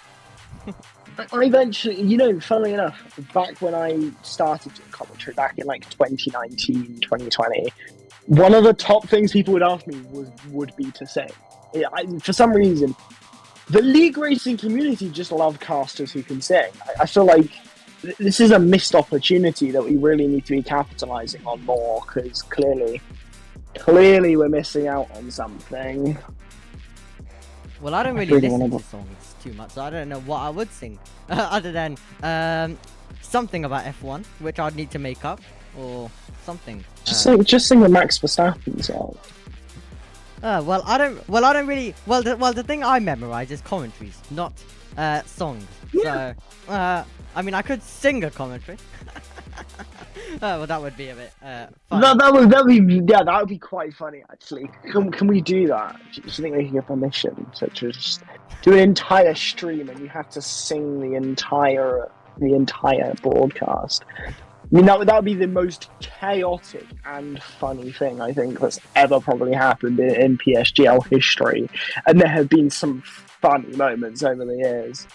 I eventually, funnily enough, back when I started doing commentary back in like 2019, 2020, one of the top things people would ask me would be to sing. For some reason, the league racing community just love casters who can sing. I feel like this is a missed opportunity that we really need to be capitalizing on more, because clearly we're missing out on something. Well, I don't really listen to songs too much, so I don't know what I would sing other than something about F1, which I'd need to make up, or something. Just sing the Max Verstappen song. Well, I don't really. Well, the thing I memorize is commentaries, not songs. Yeah. So, I mean, I could sing a commentary. Well, that would be a bit fun. That would be quite funny actually. Can we do that? Do you think we can get permission to just do an entire stream and you have to sing the entire broadcast? I mean, that would be the most chaotic and funny thing I think that's ever probably happened in PSGL history, and there have been some funny moments over the years.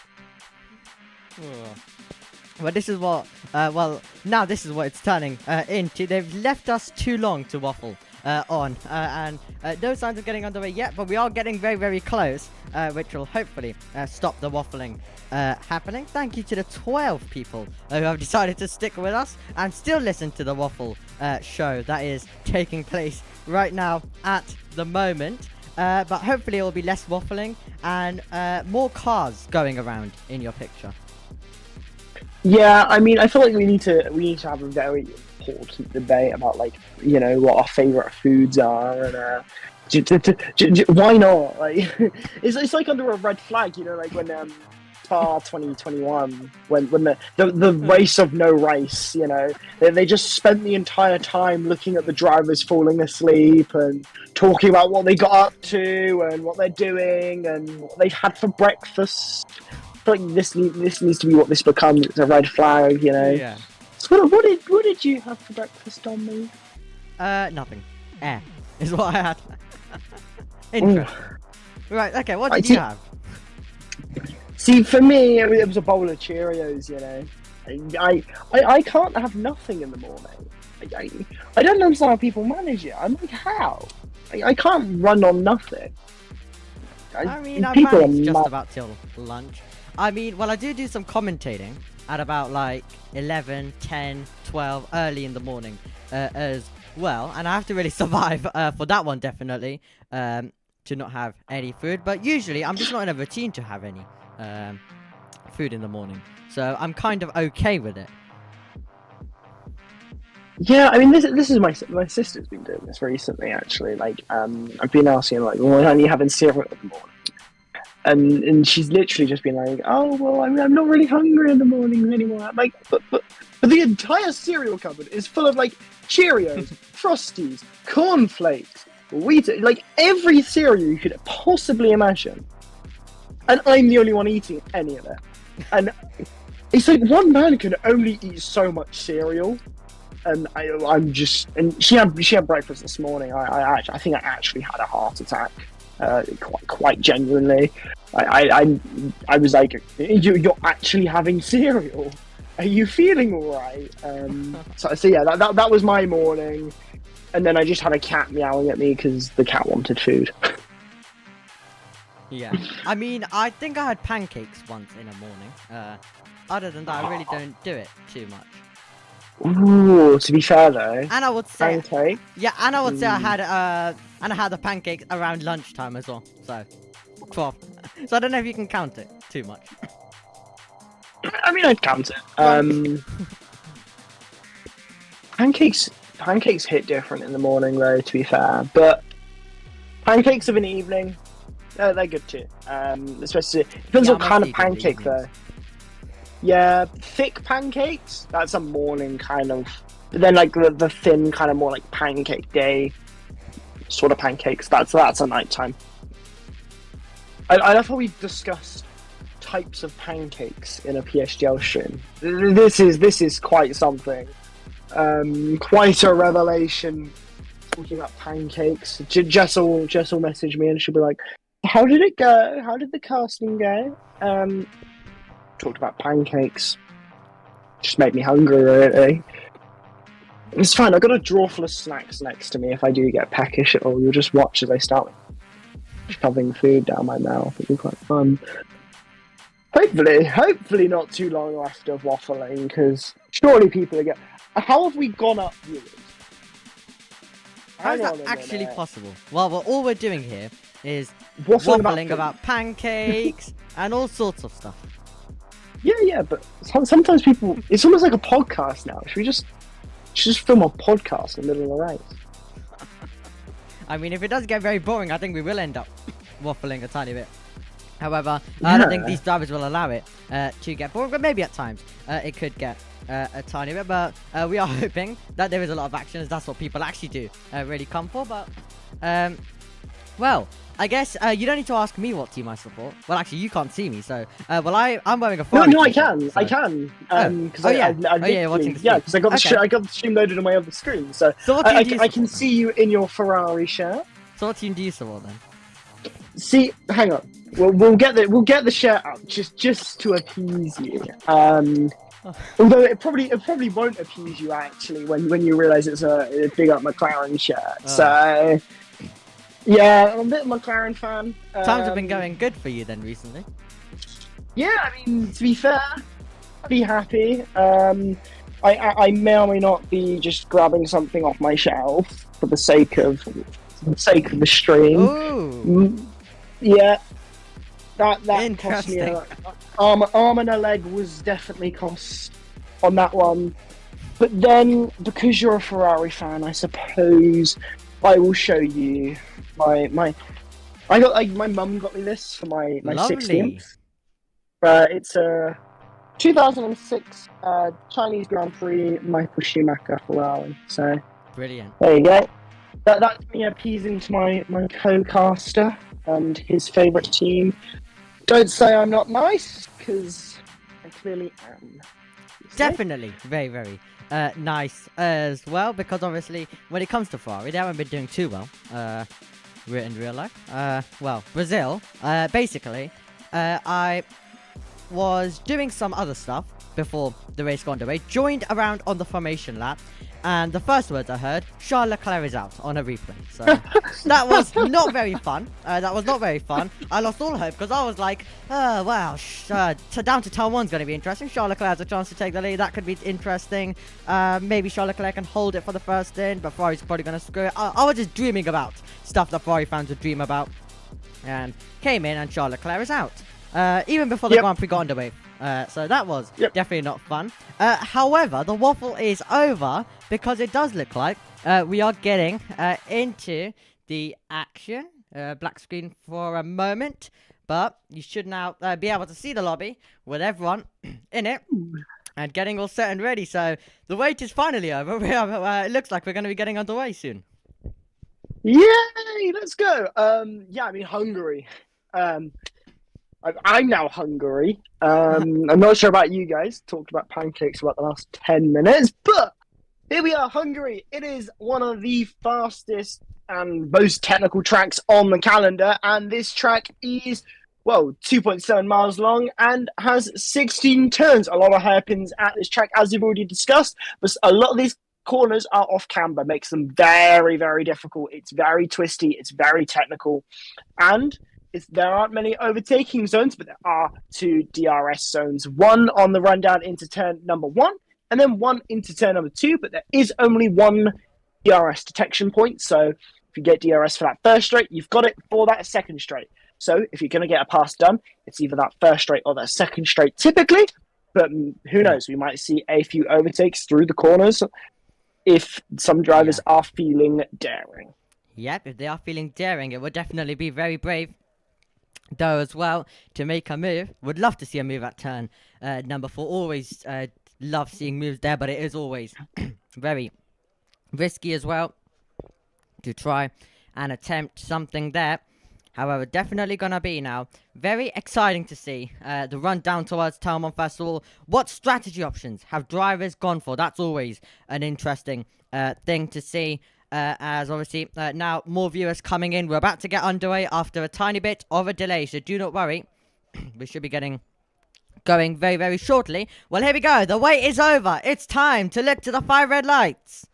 Well, this is what. Now this is what it's turning into. They've left us too long to waffle on, and no signs of getting underway yet. But we are getting very, very close, which will hopefully stop the waffling happening. Thank you to the 12 people who have decided to stick with us and still listen to the waffle show that is taking place right now at the moment. But hopefully it will be less waffling and more cars going around in your picture. Yeah, I mean, I feel like we need to have a very important debate about, like, what our favorite foods are, and why not? Like, it's like under a red flag, like when Spa 2021, when the race of no race, they just spent the entire time looking at the drivers falling asleep and talking about what they got up to and what they're doing and what they've had for breakfast. I feel like this needs to be what this becomes. It's a red flag, Yeah. So what did you have for breakfast, on me? Nothing. Air is what I had. Intro. Right. Okay. What did you have? See, for me, it was a bowl of Cheerios. I can't have nothing in the morning. I don't understand how people manage it. I'm like, how? I can't run on nothing. I mean, I people managed are just about till lunch. I mean, well, I do some commentating at about like 11, 10, 12, early in the morning as well. And I have to really survive for that one, definitely, to not have any food. But usually, I'm just not in a routine to have any food in the morning. So I'm kind of okay with it. Yeah, I mean, this is my sister's been doing this recently, actually. Like, I've been asking, like, well, are you having cereal in the morning? And she's literally just been like, oh, well, I'm not really hungry in the mornings anymore. I'm like, but the entire cereal cupboard is full of, like, Cheerios, Frosties, cornflakes, wheat, like, every cereal you could possibly imagine. And I'm the only one eating any of it. And it's like, one man can only eat so much cereal. And I'm just, and she had breakfast this morning. I think I actually had a heart attack, quite genuinely. I was like, you're actually having cereal? Are you feeling all right? So yeah, that was my morning, and then I just had a cat meowing at me because the cat wanted food. Yeah, I mean, I think I had pancakes once in the morning. Other than that, I really don't do it too much. Ooh, to be fair though, And I would say, pancake. and I would say I had the pancakes around lunchtime as well. So, 12. So I don't know if you can count it too much. I mean, I'd count it. Pancakes hit different in the morning though, to be fair. But pancakes of an evening, they're good too. Especially depends Yeah, what kind of mostly good pancake though. evenings. Yeah, thick pancakes. That's a morning kind of. But then like the thin kind of more like pancake day sort of pancakes. That's a nighttime. I love how we discussed types of pancakes in a PSGL stream. This is quite something. Quite a revelation. Talking about pancakes. Jess will message me and she'll be like, "How did it go? How did the casting go?" Talked about pancakes. Just made me hungry, really. It's fine. I've got a drawer full of snacks next to me. If I do get peckish at all, you'll just watch as I start shoving food down my mouth. It'll be quite fun. Hopefully not too long left of waffling, because surely people are How have we gone up viewers? How is Hang that on a actually minute. possible? Well, all we're doing here is Waffling waffling about about pancakes and all sorts of stuff. Yeah, but sometimes people. It's almost like a podcast now. Should we just film a podcast in the middle of the race? I mean, if it does get very boring, I think we will end up waffling a tiny bit. However, I don't think Yeah. these drivers will allow it to get boring, but maybe at times it could get a tiny bit. But we are hoping that there is a lot of action, as that's what people actually do really come for. But, well, I guess you don't need to ask me what team I support. Well, actually, you can't see me, so I'm wearing a No, Ferrari I t-shirt, can. so- I can. Because you're literally- watching the yeah, stream. because I got the Okay. I got the stream loaded on my other screen, so So what team do you I can support? see you in your Ferrari shirt. So what team do you support then? See, hang on. We'll get the shirt up just to appease you. Although it probably won't appease you actually when you realise it's a big up McLaren shirt. Oh. So yeah, I'm a bit of a McLaren fan. Times have been going good for you then recently. Yeah, I mean, to be fair, pretty happy. I may or may not be just grabbing something off my shelf for the sake of the stream. Ooh, Yeah, that cost me Interesting. arm and a leg was definitely cost on that one. But then, because you're a Ferrari fan, I suppose I will show you my mum got me this for my lovely. 16th. It's a 2006 Chinese Grand Prix Michael Schumacher Ferrari. So Brilliant. there you go. That's me appeasing to my co-caster and his favourite team. Don't say I'm not nice, because I clearly am. You see? Definitely very, very nice as well, because obviously when it comes to Ferrari, they haven't been doing too well in real life. Well, Brazil, basically, I was doing some other stuff before the race got underway, joined around on the formation lap, and the first words I heard, Charles Leclerc is out on a replay. So that was not very fun. I lost all hope because I was like, oh, wow, down to turn one's going to be interesting. Charles Leclerc has a chance to take the lead. That could be interesting. Maybe Charles Leclerc can hold it for the first in, but Ferrari's probably going to screw it. I was just dreaming about stuff that Ferrari fans would dream about. And came in and Charles Leclerc is out. Even before the Yep. Grand Prix got underway. So that was Yep. definitely not fun. However, the waffle is over because it does look like we are getting into the action. Black screen for a moment, but you should now be able to see the lobby with everyone in it and getting all set and ready. So the wait is finally over. It looks like we're going to be getting underway soon. Yay! Let's go. Yeah, I mean Hungary. I'm now hungry. I'm not sure about you guys. Talked about pancakes for about the last 10 minutes, but here we are, Hungary. It is one of the fastest and most technical tracks on the calendar, and this track is, well, 2.7 miles long and has 16 turns. A lot of hairpins at this track, as we've already discussed, but a lot of these corners are off camber, makes them very, very difficult. It's very twisty, it's very technical, and there aren't many overtaking zones, but there are two DRS zones. One on the rundown into turn number 1, and then one into turn number 2, but there is only one DRS detection point. So if you get DRS for that first straight, you've got it for that second straight. So if you're going to get a pass done, it's either that first straight or that second straight typically. But who knows? We might see a few overtakes through the corners if some drivers are feeling daring. Yep, if they are feeling daring, it would definitely be very brave, though, as well, to make a move. Would love to see a move at turn number 4. Always love seeing moves there, but it is always very risky as well to try and attempt something there. However, definitely gonna be now very exciting to see the run down towards Turn 1 first of all. What strategy options have drivers gone for? That's always an interesting thing to see. As obviously now more viewers coming in. We're about to get underway after a tiny bit of a delay, so do not worry. We should be going very, very shortly. Well, here we go. The wait is over. It's time to look to the 5 red lights.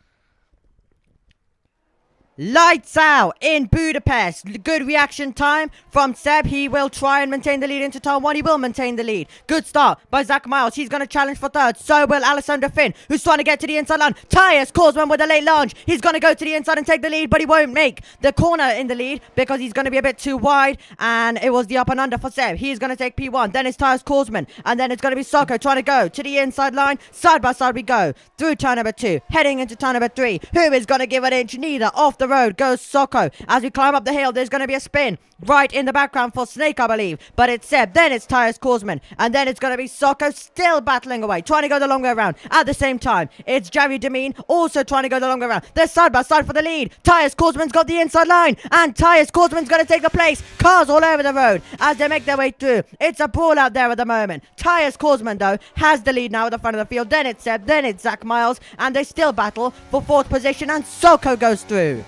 Lights out in Budapest. Good reaction time from Seb. He will try and maintain the lead into turn 1. He will maintain the lead. Good start by Zach Miles. He's going to challenge for third. So will Alessandro Finn, who's trying to get to the inside line. Tyus Korsman with a late lunge. He's going to go to the inside and take the lead, but he won't make the corner in the lead because he's going to be a bit too wide. And it was the up and under for Seb. He's going to take P1. Then it's Tyus Korsman. And then it's going to be Soko trying to go to the inside line. Side by side we go through turn number 2. Heading into turn number 3. Who is going to give an inch? Neither. Off the road goes Soko. As we climb up the hill, there's going to be a spin right in the background for Snake, I believe. But it's Seb. Then it's Tyus Korsman. And then it's going to be Soko still battling away, trying to go the long way around. At the same time, it's Jerry Demine also trying to go the long way around. They're side by side for the lead. Tyus Korsman's got the inside line. And Tyus Korsman's going to take the place. Cars all over the road as they make their way through. It's a brawl out there at the moment. Tyus Korsman, though, has the lead now at the front of the field. Then it's Seb. Then it's Zach Miles. And they still battle for 4th position. And Soko goes through.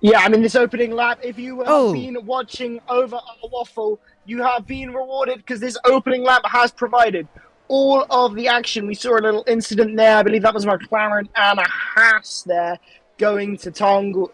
Yeah, I mean, this opening lap, if you have been watching over our waffle, you have been rewarded because this opening lap has provided all of the action. We saw a little incident there. I believe that was McLaren and a Haas there going to tangle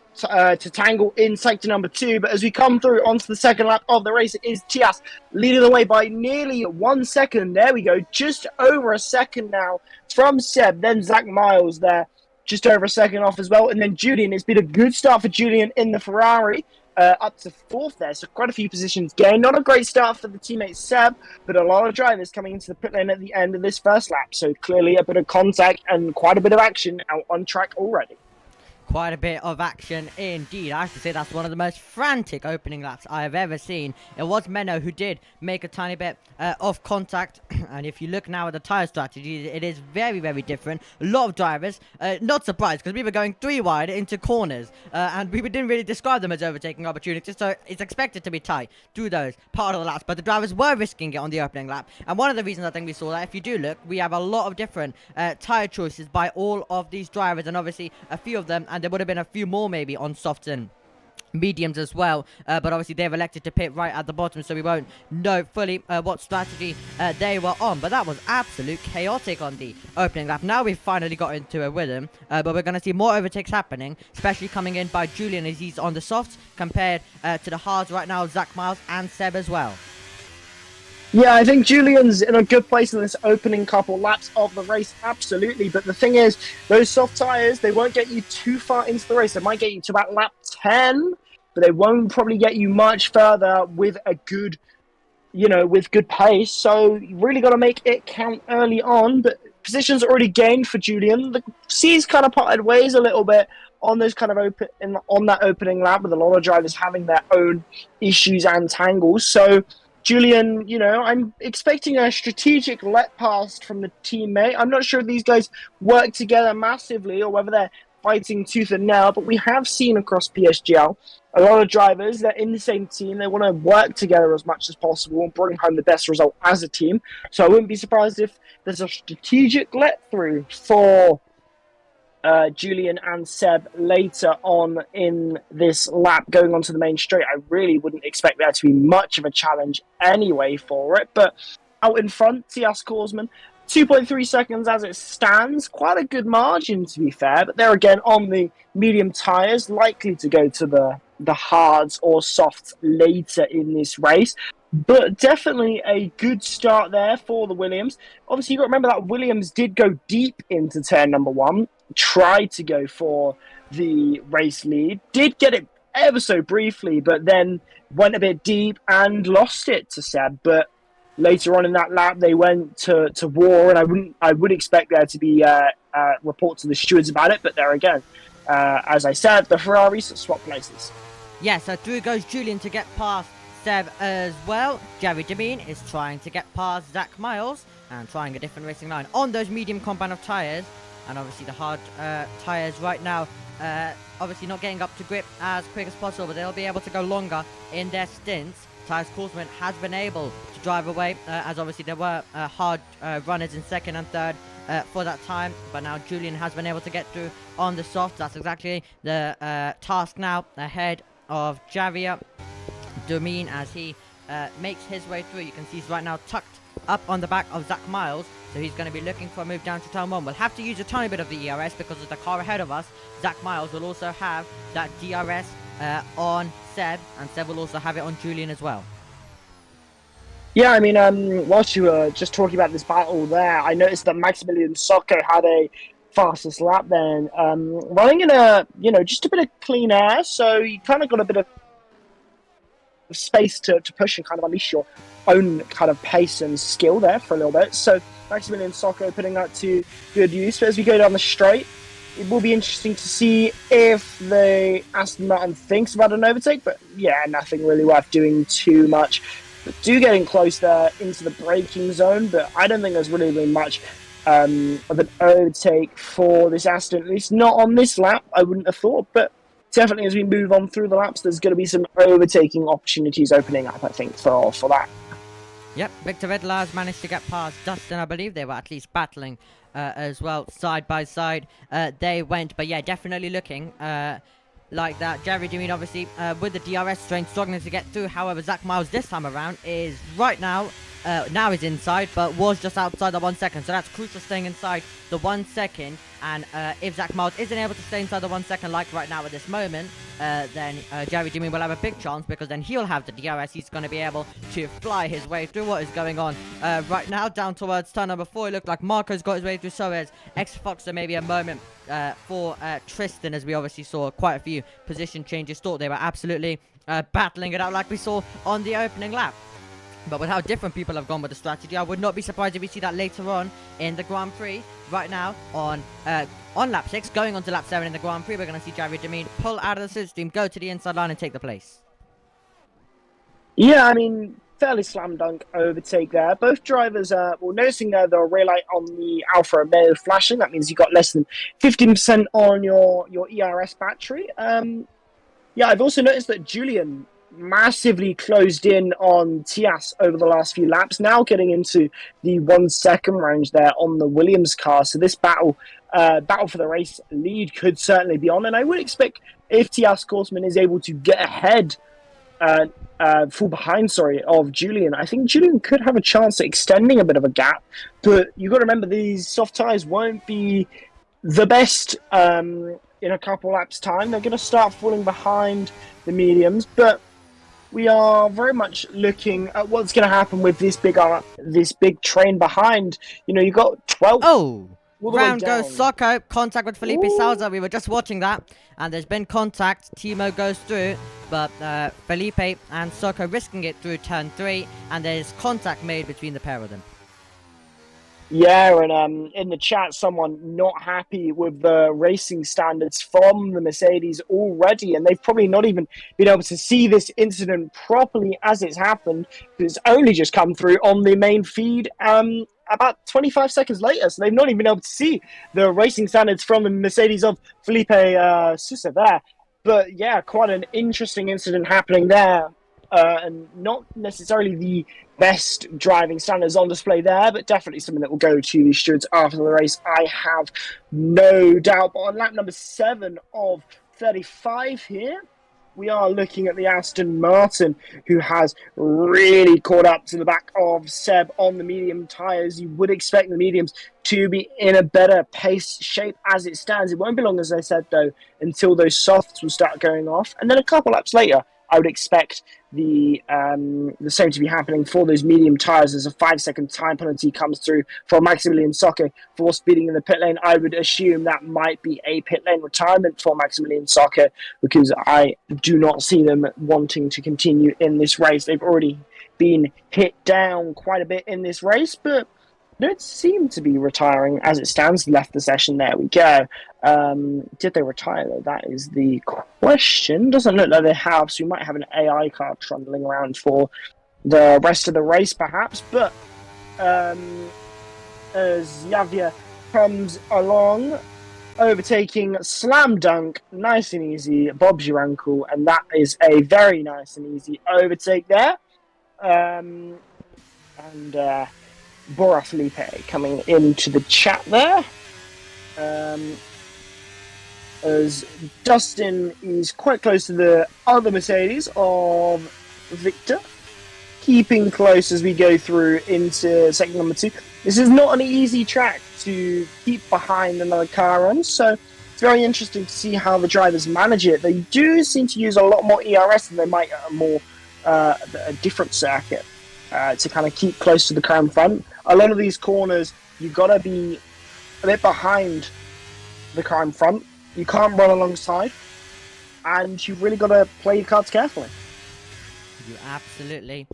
in sector number 2. But as we come through onto the second lap of the race, it is Tias leading the way by nearly 1 second. There we go, just over a second now from Seb. Then Zach Miles there, just over a second off as well. And then Julian, it's been a good start for Julian in the Ferrari, up to 4th there. So quite a few positions gained. Not a great start for the teammate Seb, but a lot of drivers coming into the pit lane at the end of this first lap. So clearly a bit of contact and quite a bit of action out on track already. Quite a bit of action indeed. I have to say that's one of the most frantic opening laps I have ever seen. It was Menno who did make a tiny bit of contact. And if you look now at the tyre strategy, it is very, very different. A lot of drivers, not surprised because we were going 3 wide into corners. And we didn't really describe them as overtaking opportunities. So it's expected to be tight through those part of the laps. But the drivers were risking it on the opening lap. And one of the reasons I think we saw that, if you do look, we have a lot of different tyre choices by all of these drivers. And obviously a few of them, and there would have been a few more maybe on softs and mediums as well, but obviously they've elected to pit right at the bottom, so we won't know fully what strategy they were on. But that was absolute chaotic on the opening lap. Now we've finally got into a rhythm, but we're going to see more overtakes happening, especially coming in by Julian as he's on the softs compared to the hards right now, Zach Miles and Seb as well. Yeah, I think Julian's in a good place in this opening couple laps of the race, absolutely. But the thing is, those soft tyres, they won't get you too far into the race. They might get you to about lap 10, but they won't probably get you much further with a good, with good pace. So you really got to make it count early on. But positions already gained for Julian. The C's kind of parted ways a little bit on those kind of on that opening lap, with a lot of drivers having their own issues and tangles. So Julian, I'm expecting a strategic let pass from the teammate. I'm not sure if these guys work together massively or whether they're fighting tooth and nail, but we have seen across PSGL a lot of drivers, they're in the same team. They want to work together as much as possible and bring home the best result as a team. So I wouldn't be surprised if there's a strategic let through for Julian and Seb later on in this lap going onto the main straight. I really wouldn't expect there to be much of a challenge anyway for it. But out in front, Tias Korsman, 2.3 seconds as it stands. Quite a good margin, to be fair. But they're again on the medium tyres, likely to go to the hards or softs later in this race. But definitely a good start there for the Williams. Obviously, you've got to remember that Williams did go deep into turn number one, tried to go for the race lead, did get it ever so briefly, but then went a bit deep and lost it to Seb. But later on in that lap, they went to war, and I would expect there to be reports to the stewards about it. But there again, as I said, the Ferraris swap places. Yeah, so through goes Julian to get past Seb as well. Jerry Demine is trying to get past Zach Miles and trying a different racing line on those medium compound of tyres. And obviously the hard tyres right now, obviously not getting up to grip as quick as possible, but they'll be able to go longer in their stints. Tyres Korsman has been able to drive away, as obviously there were hard runners in second and third for that time, but now Julian has been able to get through on the soft. That's exactly the task now ahead of Javier Domine as he makes his way through. You can see he's right now tucked up on the back of Zach Miles, so he's going to be looking for a move down to turn one. We'll have to use a tiny bit of the ERS because of the car ahead of us. Zach Miles will also have that DRS on Seb, and Seb will also have it on Julian as well. Yeah, I mean, whilst you were just talking about this battle there, I noticed that Maximilian Socko had a fastest lap then, running in just a bit of clean air, so you kind of got a bit of space to push and kind of unleash your own kind of pace and skill there for a little bit. So Maximilian Socko putting that to good use. But as we go down the straight, it will be interesting to see if the Aston Martin thinks about an overtake, but yeah, nothing really worth doing too much. But do getting close there into the braking zone, but I don't think there's really been much of an overtake for this Aston, at least not on this lap, I wouldn't have thought, but definitely as we move on through the laps, there's going to be some overtaking opportunities opening up, I think, for that. Yep, Victor Vedla has managed to get past Dustin, I believe. They were at least battling as well, side by side. They went, but yeah, definitely looking like that. Jerry Demine, obviously, with the DRS strain, struggling to get through. However, Zach Miles this time around is right now, now is inside, but was just outside the 1 second. So that's crucial, staying inside the 1 second. And if Zach Miles isn't able to stay inside the 1 second, like right now at this moment, then Jerry Demine will have a big chance, because then he'll have the DRS. He's going to be able to fly his way through. What is going on right now down towards turn number 4? It looked like Marco's got his way through, so is X-Fox. So maybe a moment for Tristan, as we obviously saw quite a few position changes. Thought they were absolutely battling it out like we saw on the opening lap. But with how different people have gone with the strategy, I would not be surprised if we see that later on in the Grand Prix. Right now, on lap 6, going on to lap 7 in the Grand Prix, we're going to see Javier Demine pull out of the slipstream, go to the inside line and take the place. Yeah, I mean, fairly slam dunk overtake there. Both drivers, noticing the ray light on the Alfa Romeo flashing. That means you've got less than 15% on your ERS battery. Yeah, I've also noticed that Julian massively closed in on Tias over the last few laps, now getting into the 1 second range there on the Williams car. So this battle for the race lead could certainly be on, and I would expect if Tias Korsman is able to get ahead, fall behind, of Julian, I think Julian could have a chance at extending a bit of a gap. But you've got to remember, these soft tyres won't be the best in a couple laps time. They're going to start falling behind the mediums, but we are very much looking at what's going to happen with this big train behind. You know, you got 12. Oh, round goes Socko. Contact with Felipe Salza. We were just watching that, and there's been contact. Timo goes through, but Felipe and Socko risking it through turn 3, and there's contact made between the pair of them. Yeah, and in the chat, someone not happy with the racing standards from the Mercedes already, and they've probably not even been able to see this incident properly as it's happened, because it's only just come through on the main feed about 25 seconds later, so they've not even been able to see the racing standards from the Mercedes of Felipe Sousa there. But yeah, quite an interesting incident happening there. And not necessarily the best driving standards on display there, but definitely something that will go to the stewards after the race, I have no doubt. But on lap number 7 of 35 here, we are looking at the Aston Martin, who has really caught up to the back of Seb on the medium tyres. You would expect the mediums to be in a better pace shape as it stands. It won't be long, as I said, though, until those softs will start going off. And then a couple laps later, I would expect the same to be happening for those medium tyres as a 5-second time penalty comes through for Maximilian Soccer for speeding in the pit lane. I would assume that might be a pit lane retirement for Maximilian Soccer, because I do not see them wanting to continue in this race. They've already been hit down quite a bit in this race, but don't seem to be retiring as it stands. Left the session. There we go. Did they retire though? That is the question. Doesn't look like they have, so we might have an AI car trundling around for the rest of the race perhaps. But as Javier comes along, overtaking Slam Dunk, nice and easy, bobs your ankle, and that is a very nice and easy overtake there. And Bora Felipe coming into the chat there. As Dustin is quite close to the other Mercedes of Victor, keeping close as we go through into sector number 2. This is not an easy track to keep behind another car on, so it's very interesting to see how the drivers manage it. They do seem to use a lot more ERS than they might at a different circuit to kind of keep close to the car in front. A lot of these corners, you've got to be a bit behind the car in front. You can't run alongside, and you've really got to play your cards carefully. You absolutely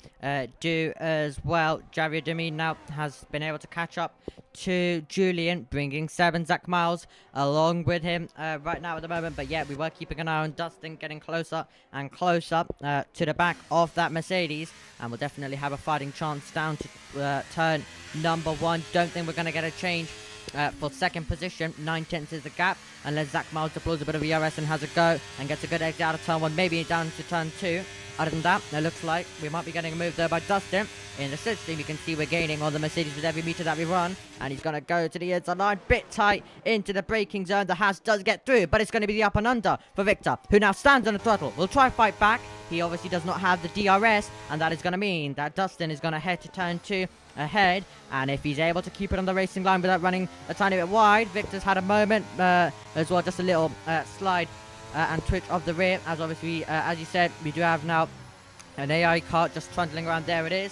do as well. Javier Demin now has been able to catch up to Julian, bringing 7 Zach Miles along with him right now at the moment. But yeah, we were keeping an eye on Dustin, getting closer and closer to the back of that Mercedes, and we'll definitely have a fighting chance down to turn number 1. Don't think we're going to get a change for second position. 9 tenths is the gap, unless Zach Miles deploys a bit of ERS and has a go and gets a good exit out of turn 1, maybe down to turn 2. Other than that, it looks like we might be getting a move there by Dustin. In the slipstream, you can see we're gaining on the Mercedes with every meter that we run. And he's going to go to the inside line, bit tight into the braking zone. The Haas does get through, but it's going to be the up and under for Victor, who now stands on the throttle. Will try fight back. He obviously does not have the DRS, and that is going to mean that Dustin is going to head to turn 2 ahead. And if he's able to keep it on the racing line without running a tiny bit wide, Victor's had a moment as well, just a little slide and twitch of the rear, as obviously, as you said, we do have now an AI car just trundling around. There it is.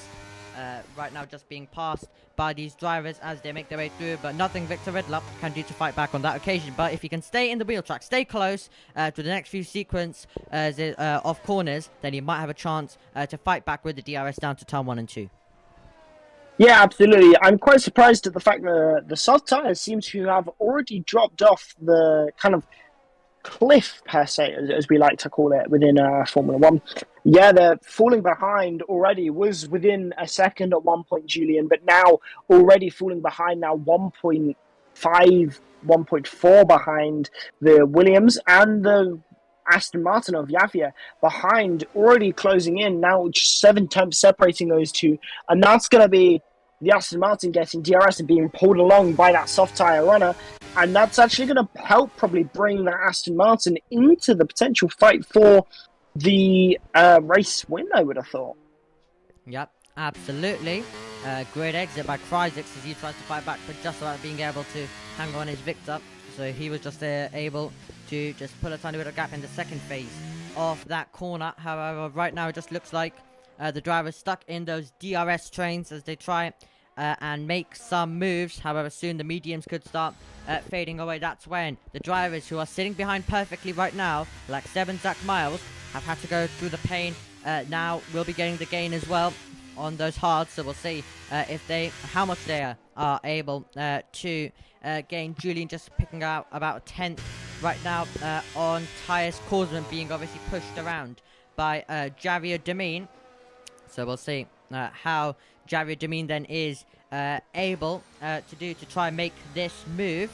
Right now just being passed by these drivers as they make their way through, but nothing Victor Riddler can do to fight back on that occasion. But if he can stay in the wheel track, stay close to the next few sequence of corners, then he might have a chance to fight back with the DRS down to turn 1 and 2. Yeah, absolutely. I'm quite surprised at the fact that the soft tyres seem to have already dropped off the kind of cliff, per se, as we like to call it within Formula 1. Yeah, they're falling behind already. Was within a second at one point, Julian, but now already falling behind, now 1.5, 1.4 behind the Williams, and the Aston Martin of Javier behind, already closing in, now just 7 tenths separating those two, and that's going to be the Aston Martin getting DRS and being pulled along by that soft tyre runner, and that's actually going to help probably bring that Aston Martin into the potential fight for the race win, I would have thought. Yep, absolutely. Great exit by Prix as he tries to fight back, but just about being able to hang on his Victor. So he was just able to just pull a tiny bit of gap in the second phase of that corner. However, right now it just looks like the driver's stuck in those DRS trains as they try and make some moves. However, soon the mediums could start fading away. That's when the drivers who are sitting behind perfectly right now, like 7 Zach Miles, have had to go through the pain. Now we'll be getting the gain as well on those hards, so we'll see how much they are able to gain. Julian just picking out about a tenth right now on Tyus Korsman, being obviously pushed around by Javier Demin. So we'll see how Javier Demin then is able to try and make this move.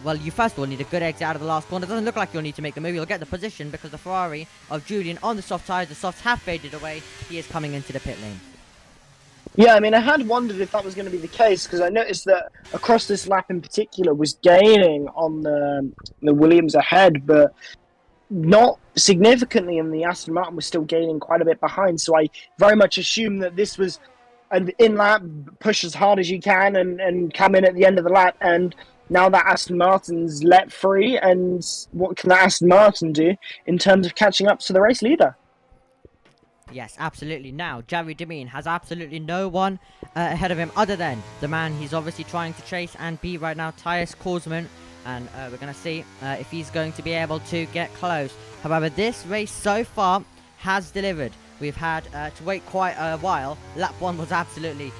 Well, you first of all need a good exit out of the last corner. It doesn't look like you'll need to make the move. You'll get the position because the Ferrari of Julian on the soft tyres, the softs have faded away. He is coming into the pit lane. Yeah, I mean, I had wondered if that was going to be the case, because I noticed that across this lap in particular was gaining on the Williams ahead, but not significantly, and the Aston Martin was still gaining quite a bit behind. So I very much assumed that this was an in-lap, push as hard as you can and come in at the end of the lap. And now that Aston Martin's let free, and what can that Aston Martin do in terms of catching up to the race leader? Yes, absolutely. Now, Jerry Demine has absolutely no one ahead of him other than the man he's obviously trying to chase and beat right now, Tyus Korsman. And we're going to see if he's going to be able to get close. However, this race so far has delivered. We've had to wait quite a while. Lap 1 was absolutely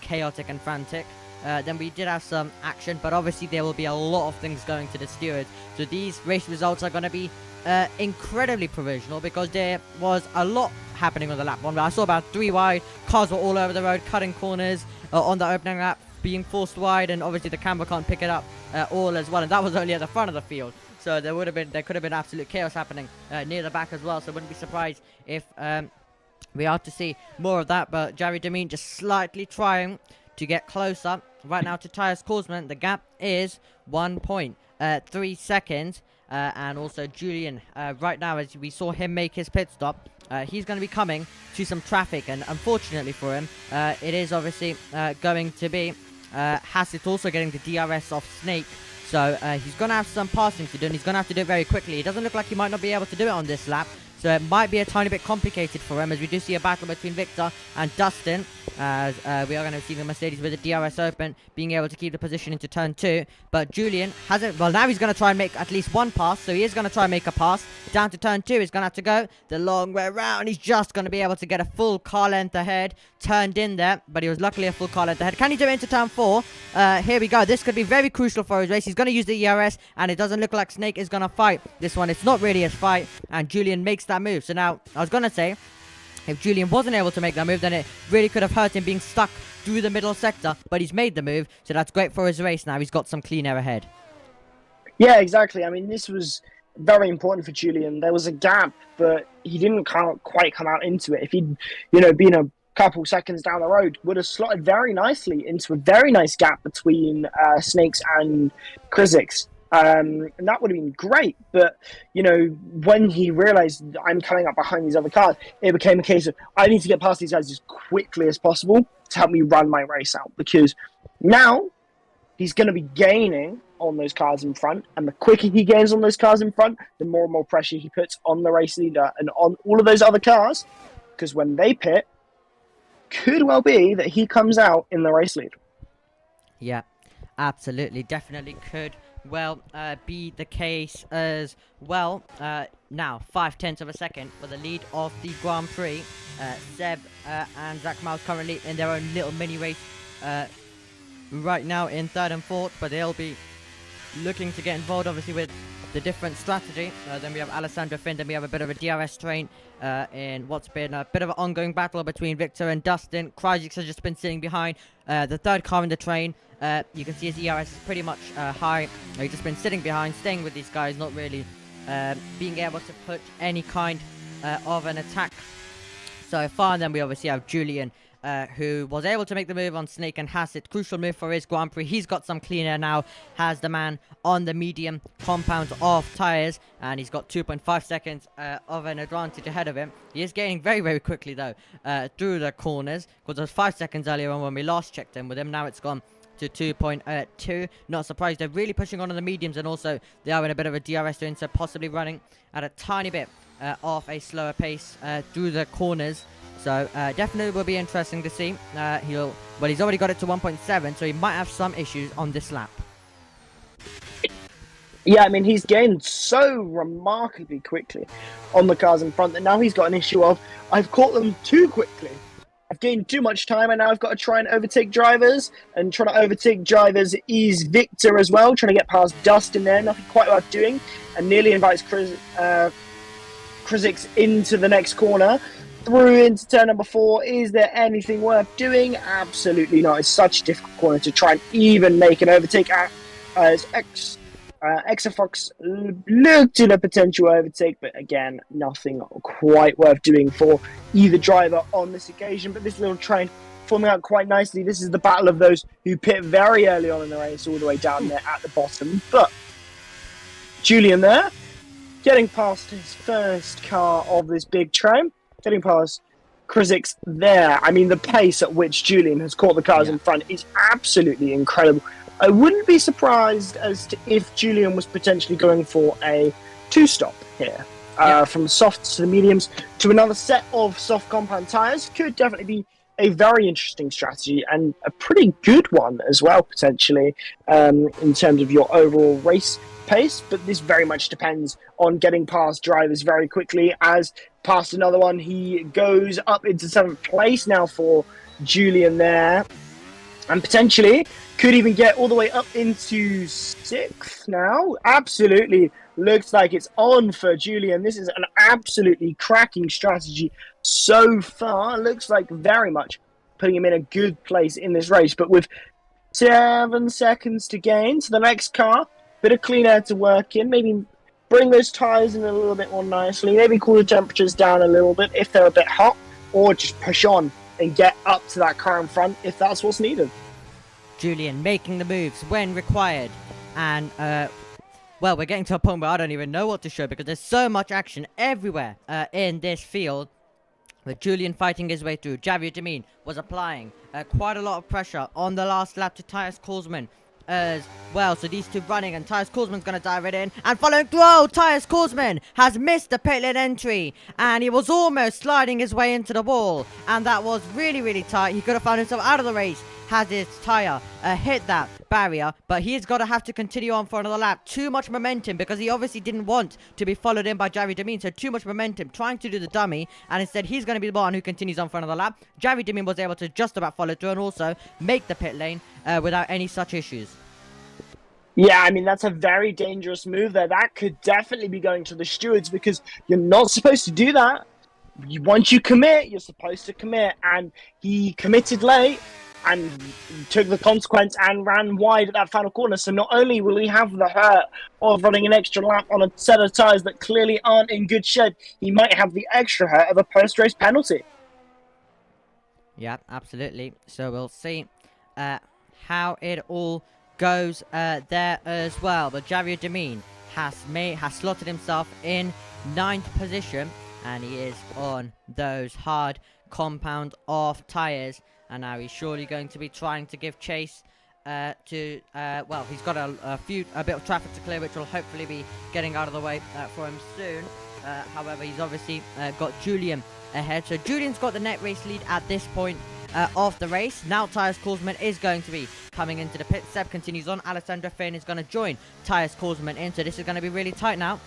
chaotic and frantic. Then we did have some action, but obviously there will be a lot of things going to the stewards. So these race results are going to be incredibly provisional because there was a lot happening on the lap 1. I saw about 3 wide, cars were all over the road, cutting corners on the opening lap, being forced wide, and obviously the camera can't pick it up all as well, and that was only at the front of the field. So there could have been absolute chaos happening near the back as well. So wouldn't be surprised if we are to see more of that. But Jerry Demine just slightly trying to get closer right now to Tyus Korsman. The gap is 1.3 seconds. And also Julian, right now, as we saw him make his pit stop, he's going to be coming to some traffic. And unfortunately for him, it is obviously going to be Hassett also getting the DRS off Snake. So he's going to have some passing to do, and he's going to have to do it very quickly. It doesn't look like he might not be able to do it on this lap. So it might be a tiny bit complicated for him, as we do see a battle between Victor and Dustin, as we are going to see the Mercedes with the DRS open, being able to keep the position into turn 2. But Julian hasn't. Well, now he's going to try and make at least one pass, so he is going to try and make a pass down to turn 2. He's going to have to go the long way around. He's just going to be able to get a full car length ahead, turned in there, but he was luckily a full car length ahead. Can he do it into turn 4? Here we go. This could be very crucial for his race. He's going to use the ERS, and it doesn't look like Snake is going to fight this one. It's not really his fight, and Julian makes that move. So now, I was going to say, if Julian wasn't able to make that move, then it really could have hurt him being stuck through the middle sector, but he's made the move, so that's great for his race now. He's got some clean air ahead. Yeah, exactly. I mean, this was very important for Julian. There was a gap, but he didn't quite come out into it. If he'd, been a couple seconds down the road, would have slotted very nicely into a very nice gap between Snakes and Krizix. And that would have been great, but when he realized I'm coming up behind these other cars, it became a case of I need to get past these guys as quickly as possible to help me run my race out, because now he's going to be gaining on those cars in front, and the quicker he gains on those cars in front, the more and more pressure he puts on the race leader and on all of those other cars, because when they pit, could well be that he comes out in the race lead. Yeah, absolutely, definitely could be the case as well. Now 0.5 of a second for the lead of the Grand Prix. Seb and Zach Miles currently in their own little mini race right now in 3rd and 4th, but they'll be looking to get involved obviously with the different strategy. Then we have Alessandro Finn, then we have a bit of a DRS train in what's been a bit of an ongoing battle between Victor and Dustin. Krajic's has just been sitting behind the 3rd car in the train. You can see his ERS is pretty much high. He's just been sitting behind, staying with these guys, not really being able to put any kind of an attack so far. And then we obviously have Julian, who was able to make the move on Snake and Hassett. Crucial move for his Grand Prix. He's got some clean air now, has the man on the medium compound of tyres, and he's got 2.5 seconds of an advantage ahead of him. He is gaining very quickly though through the corners, because there was 5 seconds earlier on when we last checked in with him. Now it's gone to 2.2. Not surprised. They're really pushing on the mediums, and also they are in a bit of a DRS doing, so possibly running at a tiny bit of a slower pace through the corners. So definitely will be interesting to see. He's already got it to 1.7, so he might have some issues on this lap. Yeah, I mean, he's gained so remarkably quickly on the cars in front that now he's got an issue of, I've caught them too quickly. I've gained too much time, and now I've got to try and overtake drivers. And trying to overtake drivers is Victor as well, trying to get past Dustin there, nothing quite worth doing, and nearly invites Krizix into the next corner. Through into turn number 4. Is there anything worth doing? Absolutely not. It's such a difficult corner to try and even make an overtake as Exafox looked at a potential overtake, but again, nothing quite worth doing for either driver on this occasion. But this little train forming out quite nicely. This is the battle of those who pit very early on in the race, all the way down there at the bottom. But Julian there, getting past his first car of this big train, getting past Krizix there. I mean, the pace at which Julian has caught the cars in front is absolutely incredible. I wouldn't be surprised as to if Julian was potentially going for a 2-stop here. from the softs to the mediums to another set of soft compound tyres could definitely be a very interesting strategy and a pretty good one as well, potentially, in terms of your overall race pace. But this very much depends on getting past drivers very quickly. As past another one, he goes up into 7th place now for Julian there, and potentially could even get all the way up into 6th now. Absolutely looks like it's on for Julian. This is an absolutely cracking strategy so far. Looks like very much putting him in a good place in this race. But with 7 seconds to gain to the next car, bit of clean air to work in, maybe bring those tyres in a little bit more nicely, maybe cool the temperatures down a little bit if they're a bit hot, or just push on and get up to that car in front if that's what's needed. Julian making the moves when required. And, well, we're getting to a point where I don't even know what to show because there's so much action everywhere in this field. With Julian fighting his way through, Javier Demin was applying quite a lot of pressure on the last lap to Tyus Korsman as well. So these two running, and Tyus Korsman's going to dive it in. And following through, Tyus Korsman has missed the pit lane entry. And he was almost sliding his way into the wall. And that was really, really tight. He could have found himself out of the race has his tyre hit that barrier, but he's got to have to continue on for another lap. Too much momentum because he obviously didn't want to be followed in by Javi Demin, so too much momentum trying to do the dummy, and instead he's going to be the one who continues on for another lap. Javi Demin was able to just about follow through and also make the pit lane without any such issues. Yeah, I mean, that's a very dangerous move there. That could definitely be going to the stewards because you're not supposed to do that. Once you commit, you're supposed to commit, and he committed late and took the consequence and ran wide at that final corner. So not only will he have the hurt of running an extra lap on a set of tyres that clearly aren't in good shape, he might have the extra hurt of a post-race penalty. Yeah, absolutely. So we'll see how it all goes there as well. But Javier Demin has slotted himself in 9th position, and he is on those hard compound off tyres. And now he's surely going to be trying to give chase to, well, he's got a bit of traffic to clear, which will hopefully be getting out of the way for him soon. However, he's obviously got Julian ahead. So Julian's got the net race lead at this point of the race. Now Tyus Korsman is going to be coming into the pit. Seb continues on. Alessandro Fane is going to join Tyus Korsman in. So this is going to be really tight now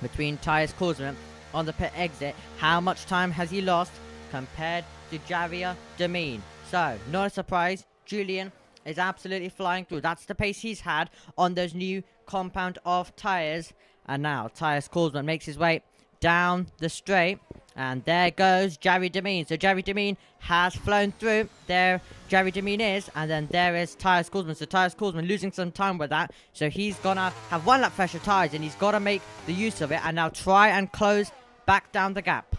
between Tyus Korsman on the pit exit. How much time has he lost compared to Javier Demin? So, not a surprise, Julian is absolutely flying through. That's the pace he's had on those new compound off tyres. And now Tyus Korsman makes his way down the straight. And there goes Javier Demin. So Javier Demin has flown through. There Javier Demin is. And then there is Tyus Korsman. So Tyus Korsman losing some time with that. So he's going to have 1 lap fresher tyres. And he's got to make the use of it. And now try and close back down the gap.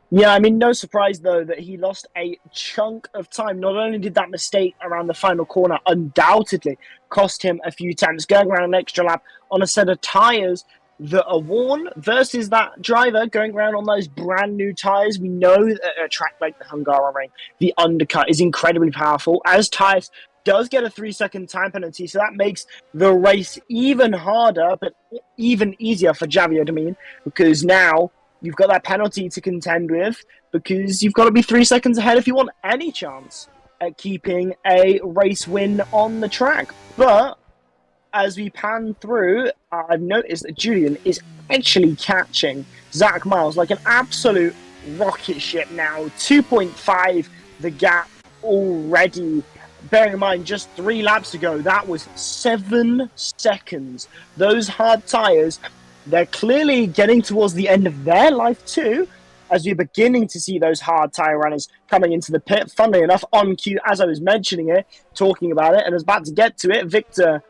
Yeah, I mean, no surprise, though, that he lost a chunk of time. Not only did that mistake around the final corner undoubtedly cost him a few times, going around an extra lap on a set of tyres that are worn versus that driver going around on those brand new tyres. We know that at a track like the Hungarian, the undercut is incredibly powerful, as Tyus does get a 3-second time penalty, so that makes the race even harder, but even easier for Javier Demin, because now you've got that penalty to contend with, because you've got to be 3 seconds ahead if you want any chance at keeping a race win on the track. But as we pan through, I've noticed that Julian is actually catching Zach Miles like an absolute rocket ship now. 2.5 the gap already. Bearing in mind, just 3 laps ago, that was 7 seconds. Those hard tyres, they're clearly getting towards the end of their life too, as we're beginning to see those hard tyre runners coming into the pit. Funnily enough, on cue, as I was mentioning it, talking about it, and I was about to get to it, Victor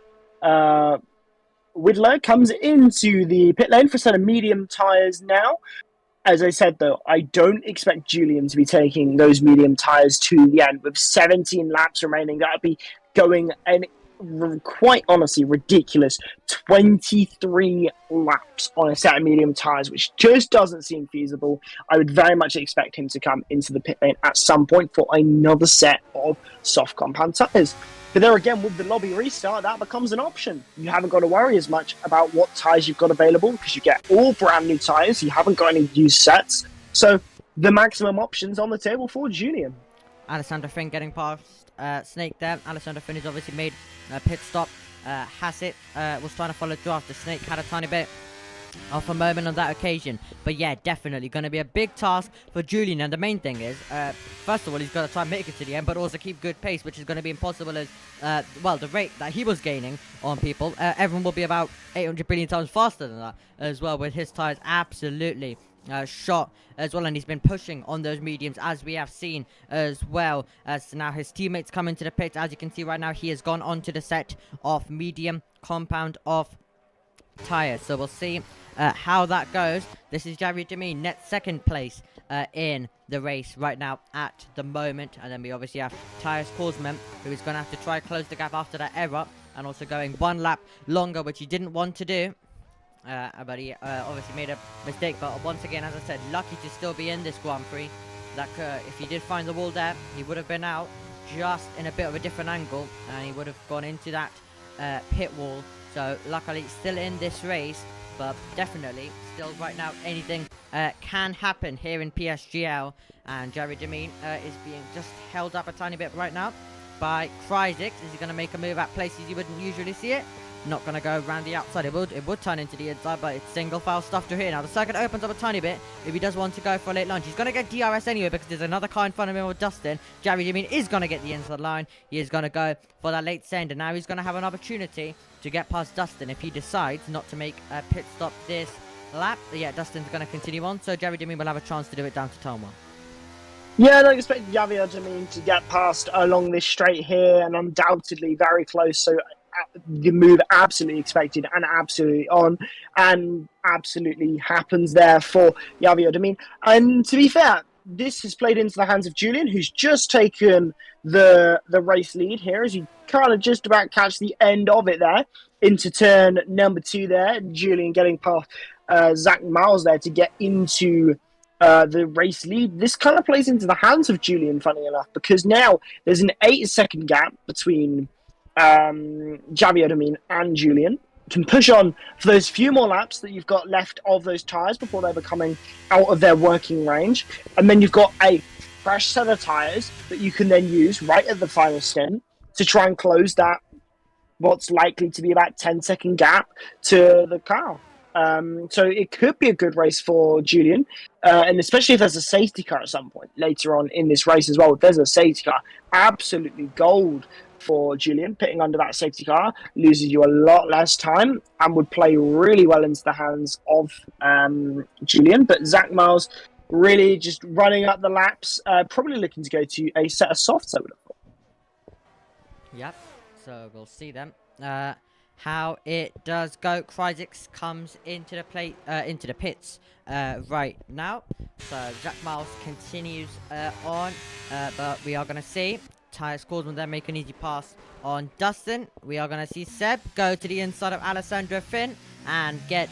Widler comes into the pit lane for a set of medium tyres now. As I said, though, I don't expect Julian to be taking those medium tyres to the end. With 17 laps remaining, that would be going an quite honestly ridiculous 23 laps on a set of medium tyres, which just doesn't seem feasible. I would very much expect him to come into the pit lane at some point for another set of soft compound tyres. But there again, with the lobby restart, that becomes an option. You haven't got to worry as much about what tyres you've got available because you get all brand new tyres. You haven't got any used sets. So the maximum options on the table for Julian. Alessandro Finn getting past Snake there. Alessandro Finn has obviously made a pit stop. Hassett was trying to follow through after Snake had a tiny bit of a moment on that occasion. But yeah, definitely going to be a big task for Julian. And the main thing is, first of all, he's got to try and make it to the end, but also keep good pace, which is going to be impossible as, well, the rate that he was gaining on people, everyone will be about 800 billion times faster than that as well, with his tyres absolutely shot as well, and he's been pushing on those mediums as we have seen as well. As now his teammates come into the pit, as you can see right now, he has gone on to the set of medium compound of tires, so we'll see how that goes. This is Javier Demin, net second place in the race right now at the moment, and then we obviously have Tyres Korsman, who is going to have to try close the gap after that error, and also going one lap longer, which he didn't want to do. But he obviously made a mistake. But once again, as I said, lucky to still be in this Grand Prix. That if he did find the wall there, he would have been out just in a bit of a different angle, and he would have gone into that pit wall. So luckily, still in this race, but definitely still right now anything can happen here in PSGL. And Javier Demin is being just held up a tiny bit right now by Kryzik. Is he going to make a move at places you wouldn't usually see it? Not going to go around the outside. It would turn into the inside, but it's single file stuff to here. Now the circuit opens up a tiny bit if he does want to go for a late launch. He's going to get DRS anyway because there's another car in front of him with Dustin. Javier Demin is going to get the inside line. He is going to go for that late send, and now he's going to have an opportunity to get past Dustin if he decides not to make a pit stop this lap. Yeah, Dustin's going to continue on, so Javier Demin will have a chance to do it down to turn 1. Yeah, I expect Javier Demin to get past along this straight here, and undoubtedly very close. So the move absolutely expected and absolutely on, and absolutely happens there for Javier Demin. And to be fair, this has played into the hands of Julian, who's just taken the race lead here as he kind of just about catch the end of it there into turn number 2 there. Julian getting past Zach Miles there to get into the race lead. This kind of plays into the hands of Julian, funny enough, because now there's an 8-second gap between Javier Demin and Julian. You can push on for those few more laps that you've got left of those tyres before they're becoming out of their working range, and then you've got a fresh set of tyres that you can then use right at the final stint to try and close that what's likely to be about 10-second gap to the car. So it could be a good race for Julian, and especially if there's a safety car at some point later on in this race as well. If there's a safety car, absolutely gold for Julian. Pitting under that safety car loses you a lot less time and would play really well into the hands of Julian. But Zach Miles really just running up the laps, probably looking to go to a set of softs, I would have thought. Yep, so we'll see them. How it does go. Kryzik comes into the pits right now. So Zach Miles continues on, but we are going to see Tyres Korsman then make an easy pass on Dustin. We are going to see Seb go to the inside of Alessandro Finn and get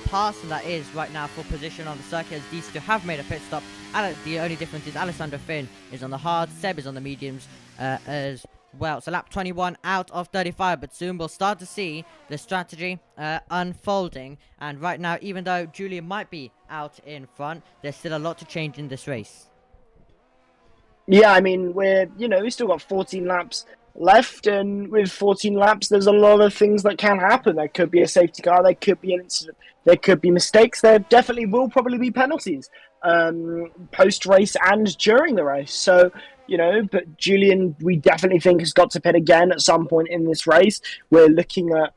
past, and that is right now full position on the circuit as these two have made a pit stop. The only difference is Alessandro Finn is on the hard, Seb is on the mediums as well. So lap 21 out of 35, but soon we'll start to see the strategy unfolding. And right now, even though Julian might be out in front, there's still a lot to change in this race. Yeah, I mean, we've still got 14 laps left, and with 14 laps, there's a lot of things that can happen. There could be a safety car, there could be an incident, there could be mistakes, there definitely will probably be penalties post-race and during the race. So, but Julian, we definitely think has got to pit again at some point in this race. We're looking at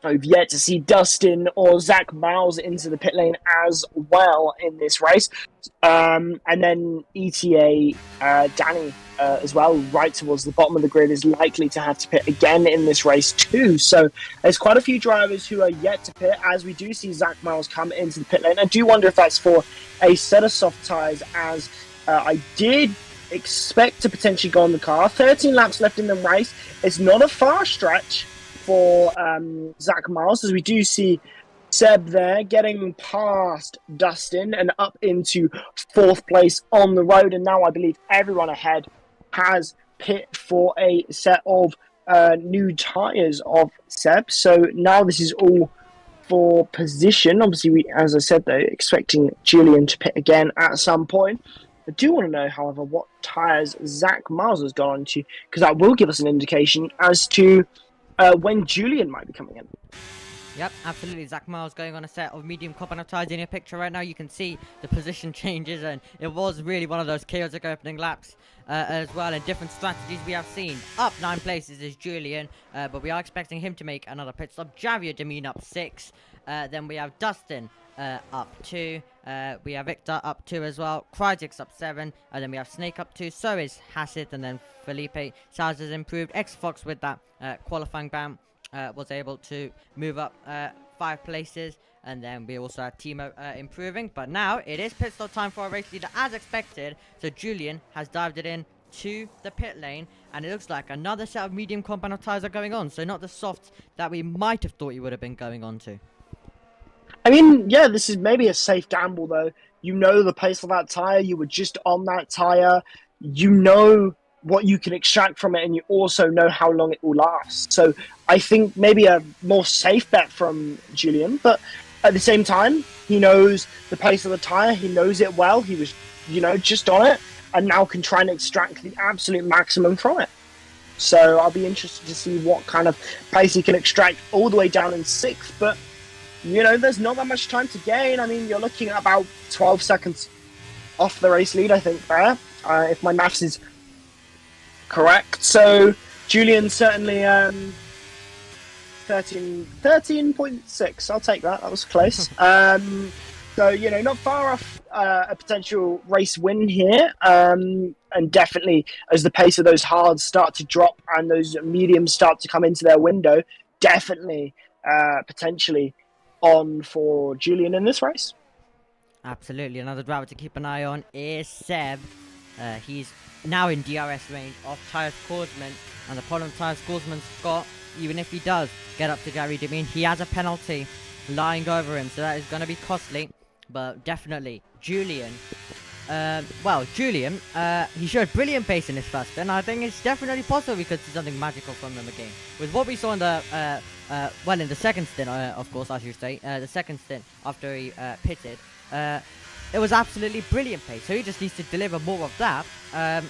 I've yet to see Dustin or Zach Miles into the pit lane as well in this race. And then ETA Danny as well, right towards the bottom of the grid, is likely to have to pit again in this race too. So there's quite a few drivers who are yet to pit as we do see Zach Miles come into the pit lane. I do wonder if that's for a set of soft tyres, as I did expect to potentially go on the car. 13 laps left in the race. It's not a far stretch for Zach Miles, as we do see Seb there getting past Dustin and up into 4th place on the road. And now I believe everyone ahead has pit for a set of new tyres of Seb. So now this is all for position. Obviously, we, as I said, though, expecting Julian to pit again at some point. I do want to know, however, what tyres Zach Miles has gone on to, because that will give us an indication as to when Julian might be coming in. Yep, absolutely. Zach Miles going on a set of medium compound tyres. In your picture right now, you can see the position changes, and it was really one of those chaotic opening laps as well, and different strategies we have seen. Up 9 places is Julian, but we are expecting him to make another pit stop. Javier Demin up 6. Then we have Dustin up 2. We have Victor up 2 as well. Kryzik's up 7. And then we have Snake up 2. So is Hassett, and then Felipe Saz has improved. X-Fox with that qualifying ban was able to move up 5 places. And then we also have Timo improving. But now it is pit stop time for our race leader as expected. So Julian has dived it in to the pit lane. And it looks like another set of medium compound tyres are going on. So not the softs that we might have thought he would have been going on to. I mean, yeah, this is maybe a safe gamble, though. You know the pace of that tyre. You were just on that tyre. You know what you can extract from it, and you also know how long it will last. So I think maybe a more safe bet from Julian. But at the same time, he knows the pace of the tyre. He knows it well. He was, just on it, and now can try and extract the absolute maximum from it. So I'll be interested to see what kind of pace he can extract all the way down in 6th. But there's not that much time to gain. I mean, you're looking at about 12 seconds off the race lead, I think, there, if my maths is correct. So Julian certainly 13.6. I'll take that. That was close. So, not far off a potential race win here. And definitely as the pace of those hards start to drop and those mediums start to come into their window, definitely potentially on for Julian in this race. Absolutely. Another driver to keep an eye on is Seb. He's now in DRS range of Tyus Korsman, and the problem Tyus Korsman's got, even if he does get up to Gary Demin, he has a penalty lying over him, so that is going to be costly. But definitely Julian, he showed brilliant pace in his first stint. I think it's definitely possible we could see something magical from him again. With what we saw in the in the second stint, of course, I should say, the second stint after he pitted, it was absolutely brilliant pace. So he just needs to deliver more of that, and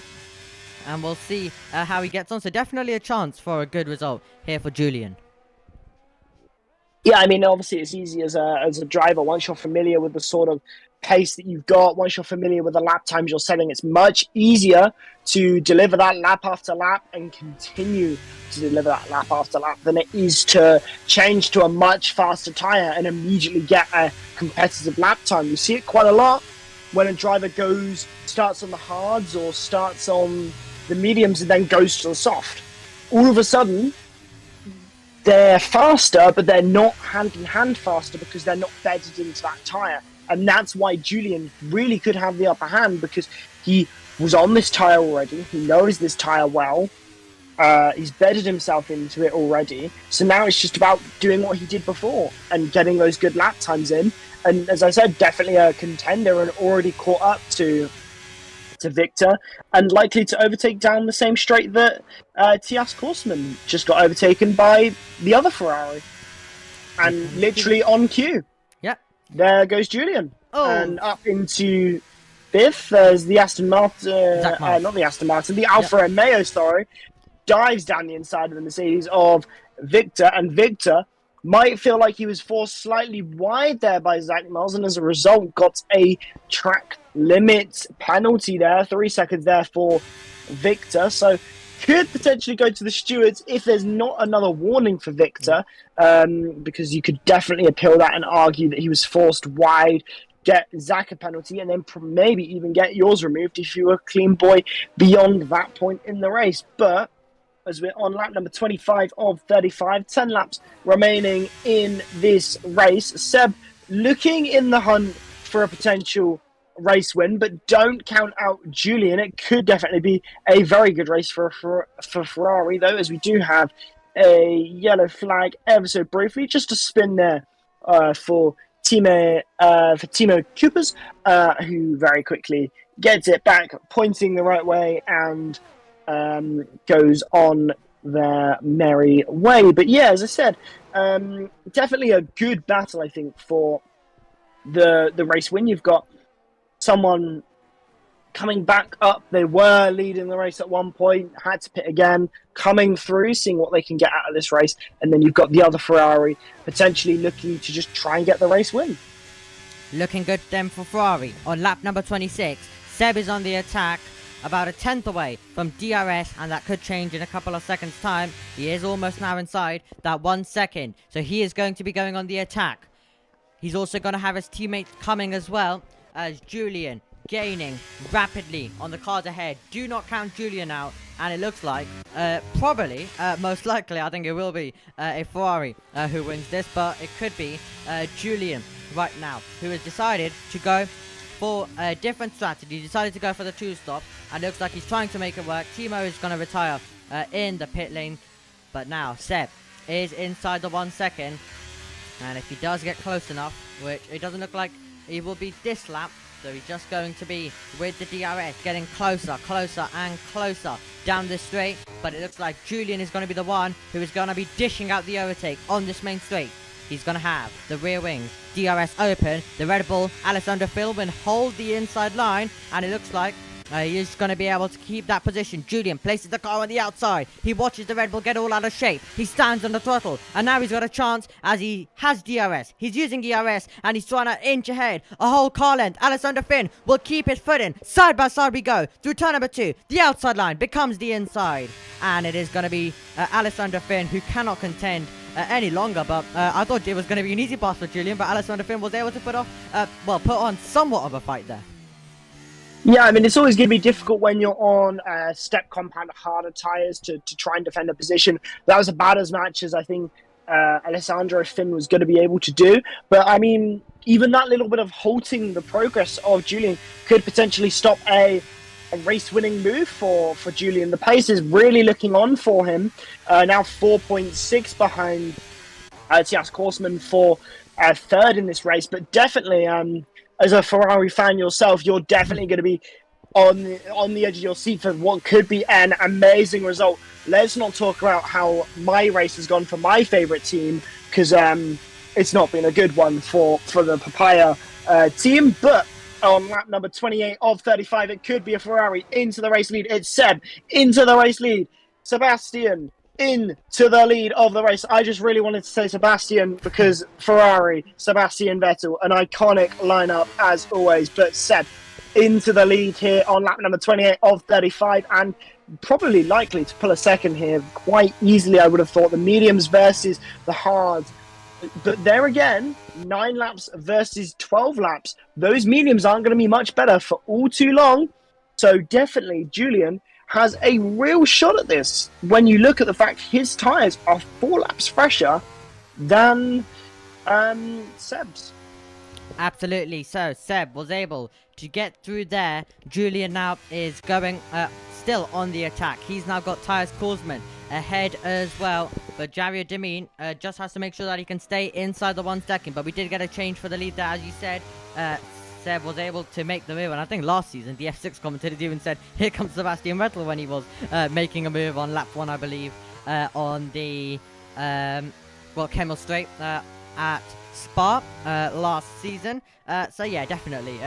we'll see how he gets on. So definitely a chance for a good result here for Julian. Yeah, I mean, obviously it's easy as a driver. Once you're familiar with the sort of pace that you've got, once you're familiar with the lap times you're setting, it's much easier to deliver that lap after lap and continue to deliver that lap after lap than it is to change to a much faster tyre and immediately get a competitive lap time. You see it quite a lot when a driver starts on the hards or starts on the mediums and then goes to the soft. All of a sudden, they're faster, but they're not hand-in-hand faster because they're not bedded into that tyre. And that's why Julian really could have the upper hand, because he was on this tyre already. He knows this tyre well. He's bedded himself into it already. So now it's just about doing what he did before and getting those good lap times in. And as I said, definitely a contender and already caught up to Victor, and likely to overtake down the same straight that Tias Korsman just got overtaken by the other Ferrari. And literally on cue. Yep. There goes Julian. Oh. And up into 5th, there's the Aston Martin, not the Aston Martin, the Alfa Romeo, sorry, dives down the inside of the Mercedes of Victor, and Victor might feel like he was forced slightly wide there by Zach Miles, and as a result got a track limit penalty there, 3 seconds there for Victor. So could potentially go to the stewards if there's not another warning for Victor, because you could definitely appeal that and argue that he was forced wide, get Zach a penalty, and then maybe even get yours removed if you were a clean boy beyond that point in the race. But as we're on lap number 25 of 35, 10 laps remaining in this race. Seb looking in the hunt for a potential race win, but don't count out Julian. It could definitely be a very good race for Ferrari, though, as we do have a yellow flag ever so briefly. Just a spin there for Timo Coopers, who very quickly gets it back, pointing the right way, and goes on their merry way. But yeah, as I said, definitely a good battle, I think, for the race win. You've got someone coming back up. They were leading the race at one point, had to pit again, coming through, seeing what they can get out of this race. And then you've got the other Ferrari potentially looking to just try and get the race win. Looking good then for Ferrari. On lap number 26, Seb is on the attack, about a tenth away from DRS, and that could change in a couple of seconds' time. He is almost now inside that 1 second, so he is going to be going on the attack. He's also going to have his teammates coming as well, as Julian gaining rapidly on the cars ahead. Do not count Julian out, and it looks like probably, most likely, I think it will be a Ferrari who wins this, but it could be Julian right now, who has decided to go for a different strategy. He decided to go for the two-stop, and looks like he's trying to make it work. Timo is going to retire in the pit lane, but now Seb is inside the 1 second, and if he does get close enough, which it doesn't look like he will be this lap, so he's just going to be with the DRS, getting closer, closer and closer down this straight. But it looks like Julian is going to be the one who is going to be dishing out the overtake on this main straight. He's going to have the rear wings, DRS open, the Red Bull, Alessandro Philbin hold the inside line, and it looks like he is going to be able to keep that position. Julian places the car on the outside. He watches the Red Bull get all out of shape. He stands on the throttle, and now he's got a chance as he has DRS. He's using DRS, and he's trying to inch ahead a whole car length. Alessandro Finn will keep his foot in. Side by side we go through turn number 2. The outside line becomes the inside, and it is going to be Alessandro Finn who cannot contend any longer, but I thought it was going to be an easy pass for Julian, but Alessandro Finn was able to put on somewhat of a fight there. Yeah, I mean, it's always going to be difficult when you're on step compound harder tyres to try and defend a position. That was about as much as I think Alessandro Finn was going to be able to do. But, I mean, even that little bit of halting the progress of Julian could potentially stop a race-winning move for Julian. The pace is really looking on for him. Now 4.6 behind Tias Korsman for third in this race. But definitely, as a Ferrari fan yourself, you're definitely going to be on the edge of your seat for what could be an amazing result. Let's not talk about how my race has gone for my favourite team, because it's not been a good one for the Papaya team. But on lap number 28 of 35, it could be a Ferrari into the race lead. It's Seb into the race lead. Sebastian into the lead of the race. I just really wanted to say Sebastian because Ferrari, Sebastian Vettel, an iconic lineup as always. But Seb into the lead here on lap number 28 of 35, and probably likely to pull a second here quite easily, I would have thought. The mediums versus the hards. But there again, 9 laps versus 12 laps. Those mediums aren't going to be much better for all too long. So definitely Julian has a real shot at this when you look at the fact his tyres are 4 laps fresher than Seb's. Absolutely. So Seb was able to get through there. Julian now is going still on the attack. He's now got Tias Korsman ahead as well, but Javier Demin just has to make sure that he can stay inside the 1 second. But we did get a change for the lead there, as you said. Seb was able to make the move, and I think last season the F6 commentators even said here comes Sebastian Vettel when he was making a move on lap 1, I believe, on the Kemmel Straight at Spa last season. So yeah, definitely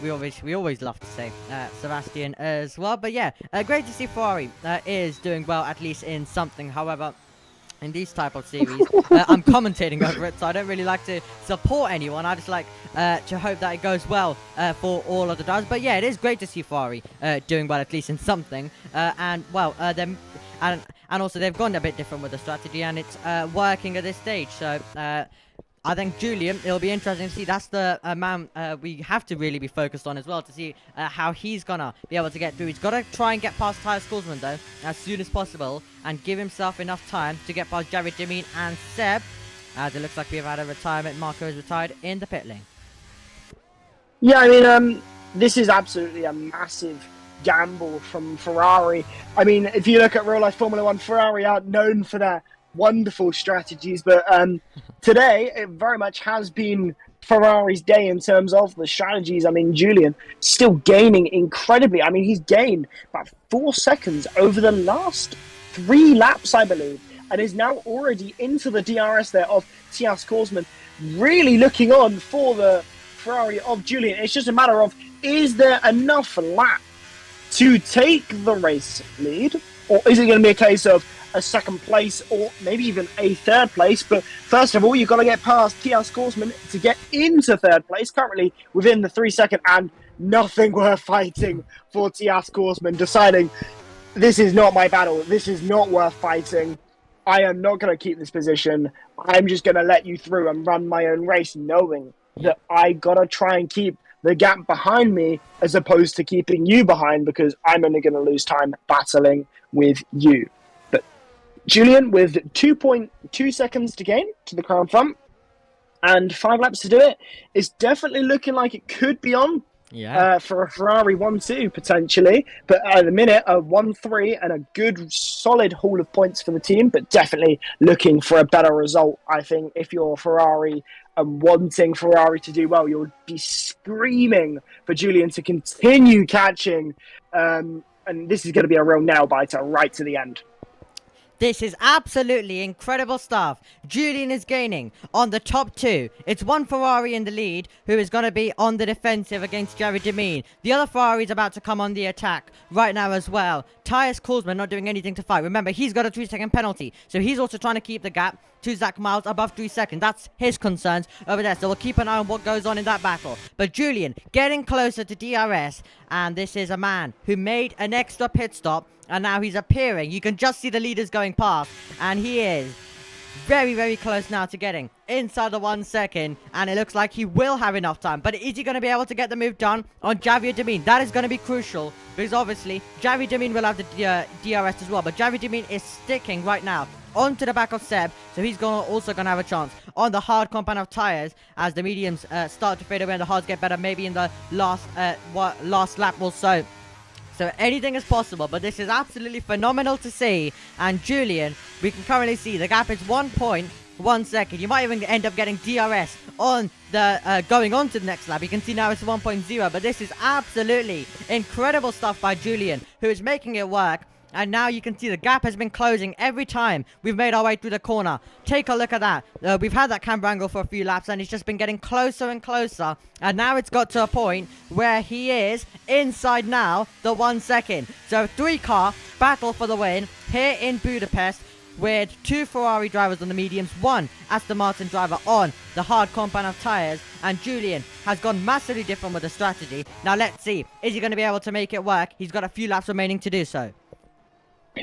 we always love to say Sebastian as well. But yeah, great to see Ferrari is doing well, at least in something. However, in these type of series, I'm commentating over it, so I don't really like to support anyone. I just like to hope that it goes well for all of the drivers. But yeah, it is great to see Ferrari doing well, at least in something. And also they've gone a bit different with the strategy, and it's working at this stage. So I think Julian, it'll be interesting to see. That's the man we have to really be focused on as well, to see how he's gonna be able to get through. He's got to try and get past Tias Korsman though as soon as possible, and give himself enough time to get past Jared Demin and Seb, as it looks like we've had a retirement. Marco is retired in the pit lane. Yeah, I mean, this is absolutely a massive gamble from Ferrari. I mean, if you look at real life Formula One, Ferrari are known for their wonderful strategies, but today it very much has been Ferrari's day in terms of the strategies. I mean, Julian still gaining incredibly. I mean, he's gained about 4 seconds over the last 3 laps, I believe, and is now already into the DRS there of Tias Korsman, really looking on for the Ferrari of Julian. It's just a matter of, is there enough lap to take the race lead, or is it going to be a case of a second place or maybe even a third place? But first of all, you've got to get past Tias Korsman to get into third place, currently within the 3 second, and nothing worth fighting for Tias Korsman, deciding this is not my battle, this is not worth fighting, I am not going to keep this position, I'm just going to let you through and run my own race, knowing that I got to try and keep the gap behind me as opposed to keeping you behind, because I'm only going to lose time battling with you. But Julian, with 2.2 seconds to gain to the crown front and 5 laps to do it, is definitely looking like it could be on for a Ferrari 1-2 potentially. But at the minute, a 1-3 and a good solid haul of points for the team, but definitely looking for a better result. I think if you're Ferrari and wanting Ferrari to do well, you'll be screaming for Julian to continue catching. And this is going to be a real nail-biter right to the end. This is absolutely incredible stuff. Julian is gaining on the top 2. It's one Ferrari in the lead who is going to be on the defensive against Jared Demine. The other Ferrari is about to come on the attack right now as well. Tias Korsman not doing anything to fight. Remember, he's got a 3-second penalty, so he's also trying to keep the gap to Zach Miles above 3 seconds. That's his concerns over there, so we'll keep an eye on what goes on in that battle. But Julian getting closer to DRS, and this is a man who made an extra pit stop, and now he's appearing. You can just see the leaders going past, and he is very, very close now to getting inside the 1 second, and it looks like he will have enough time. But is he going to be able to get the move done on Javier Demine? That is going to be crucial, because obviously Javier Demine will have the DRS as well, but Javier Demine is sticking right now onto the back of Seb, so he's also going to have a chance on the hard compound of tires as the mediums start to fade away and the hards get better, maybe in the last lap or so. So anything is possible, but this is absolutely phenomenal to see. And Julian, we can currently see the gap is 1.1 second. You might even end up getting DRS on the going on to the next lap. You can see now it's 1.0, but this is absolutely incredible stuff by Julian, who is making it work. And now you can see the gap has been closing every time we've made our way through the corner. Take a look at that. We've had that camber angle for a few laps, and it's just been getting closer and closer. And now it's got to a point where he is inside now the 1 second. So 3-car battle for the win here in Budapest, with 2 Ferrari drivers on the mediums, 1 Aston Martin driver on the hard compound of tyres, and Julian has gone massively different with the strategy. Now let's see, is he going to be able to make it work? He's got a few laps remaining to do so.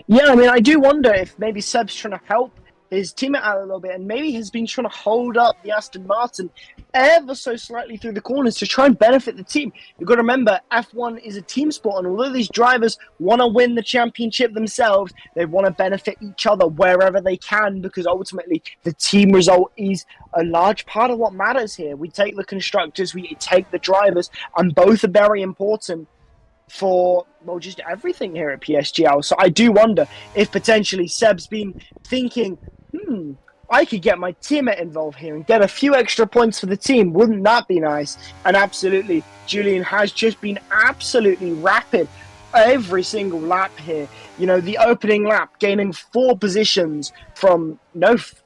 Yeah, I mean, I do wonder if maybe Seb's trying to help his teammate out a little bit, and maybe has been trying to hold up the Aston Martin ever so slightly through the corners to try and benefit the team. You've got to remember, F1 is a team sport, and although these drivers want to win the championship themselves, they want to benefit each other wherever they can, because ultimately the team result is a large part of what matters here. We take the constructors, we take the drivers, and both are very important for, well, just everything here at PSGL. So I do wonder if potentially Seb's been thinking, I could get my teammate involved here and get a few extra points for the team. Wouldn't that be nice? And absolutely, Julian has just been absolutely rapid every single lap here. You know, the opening lap, gaining 4 positions from,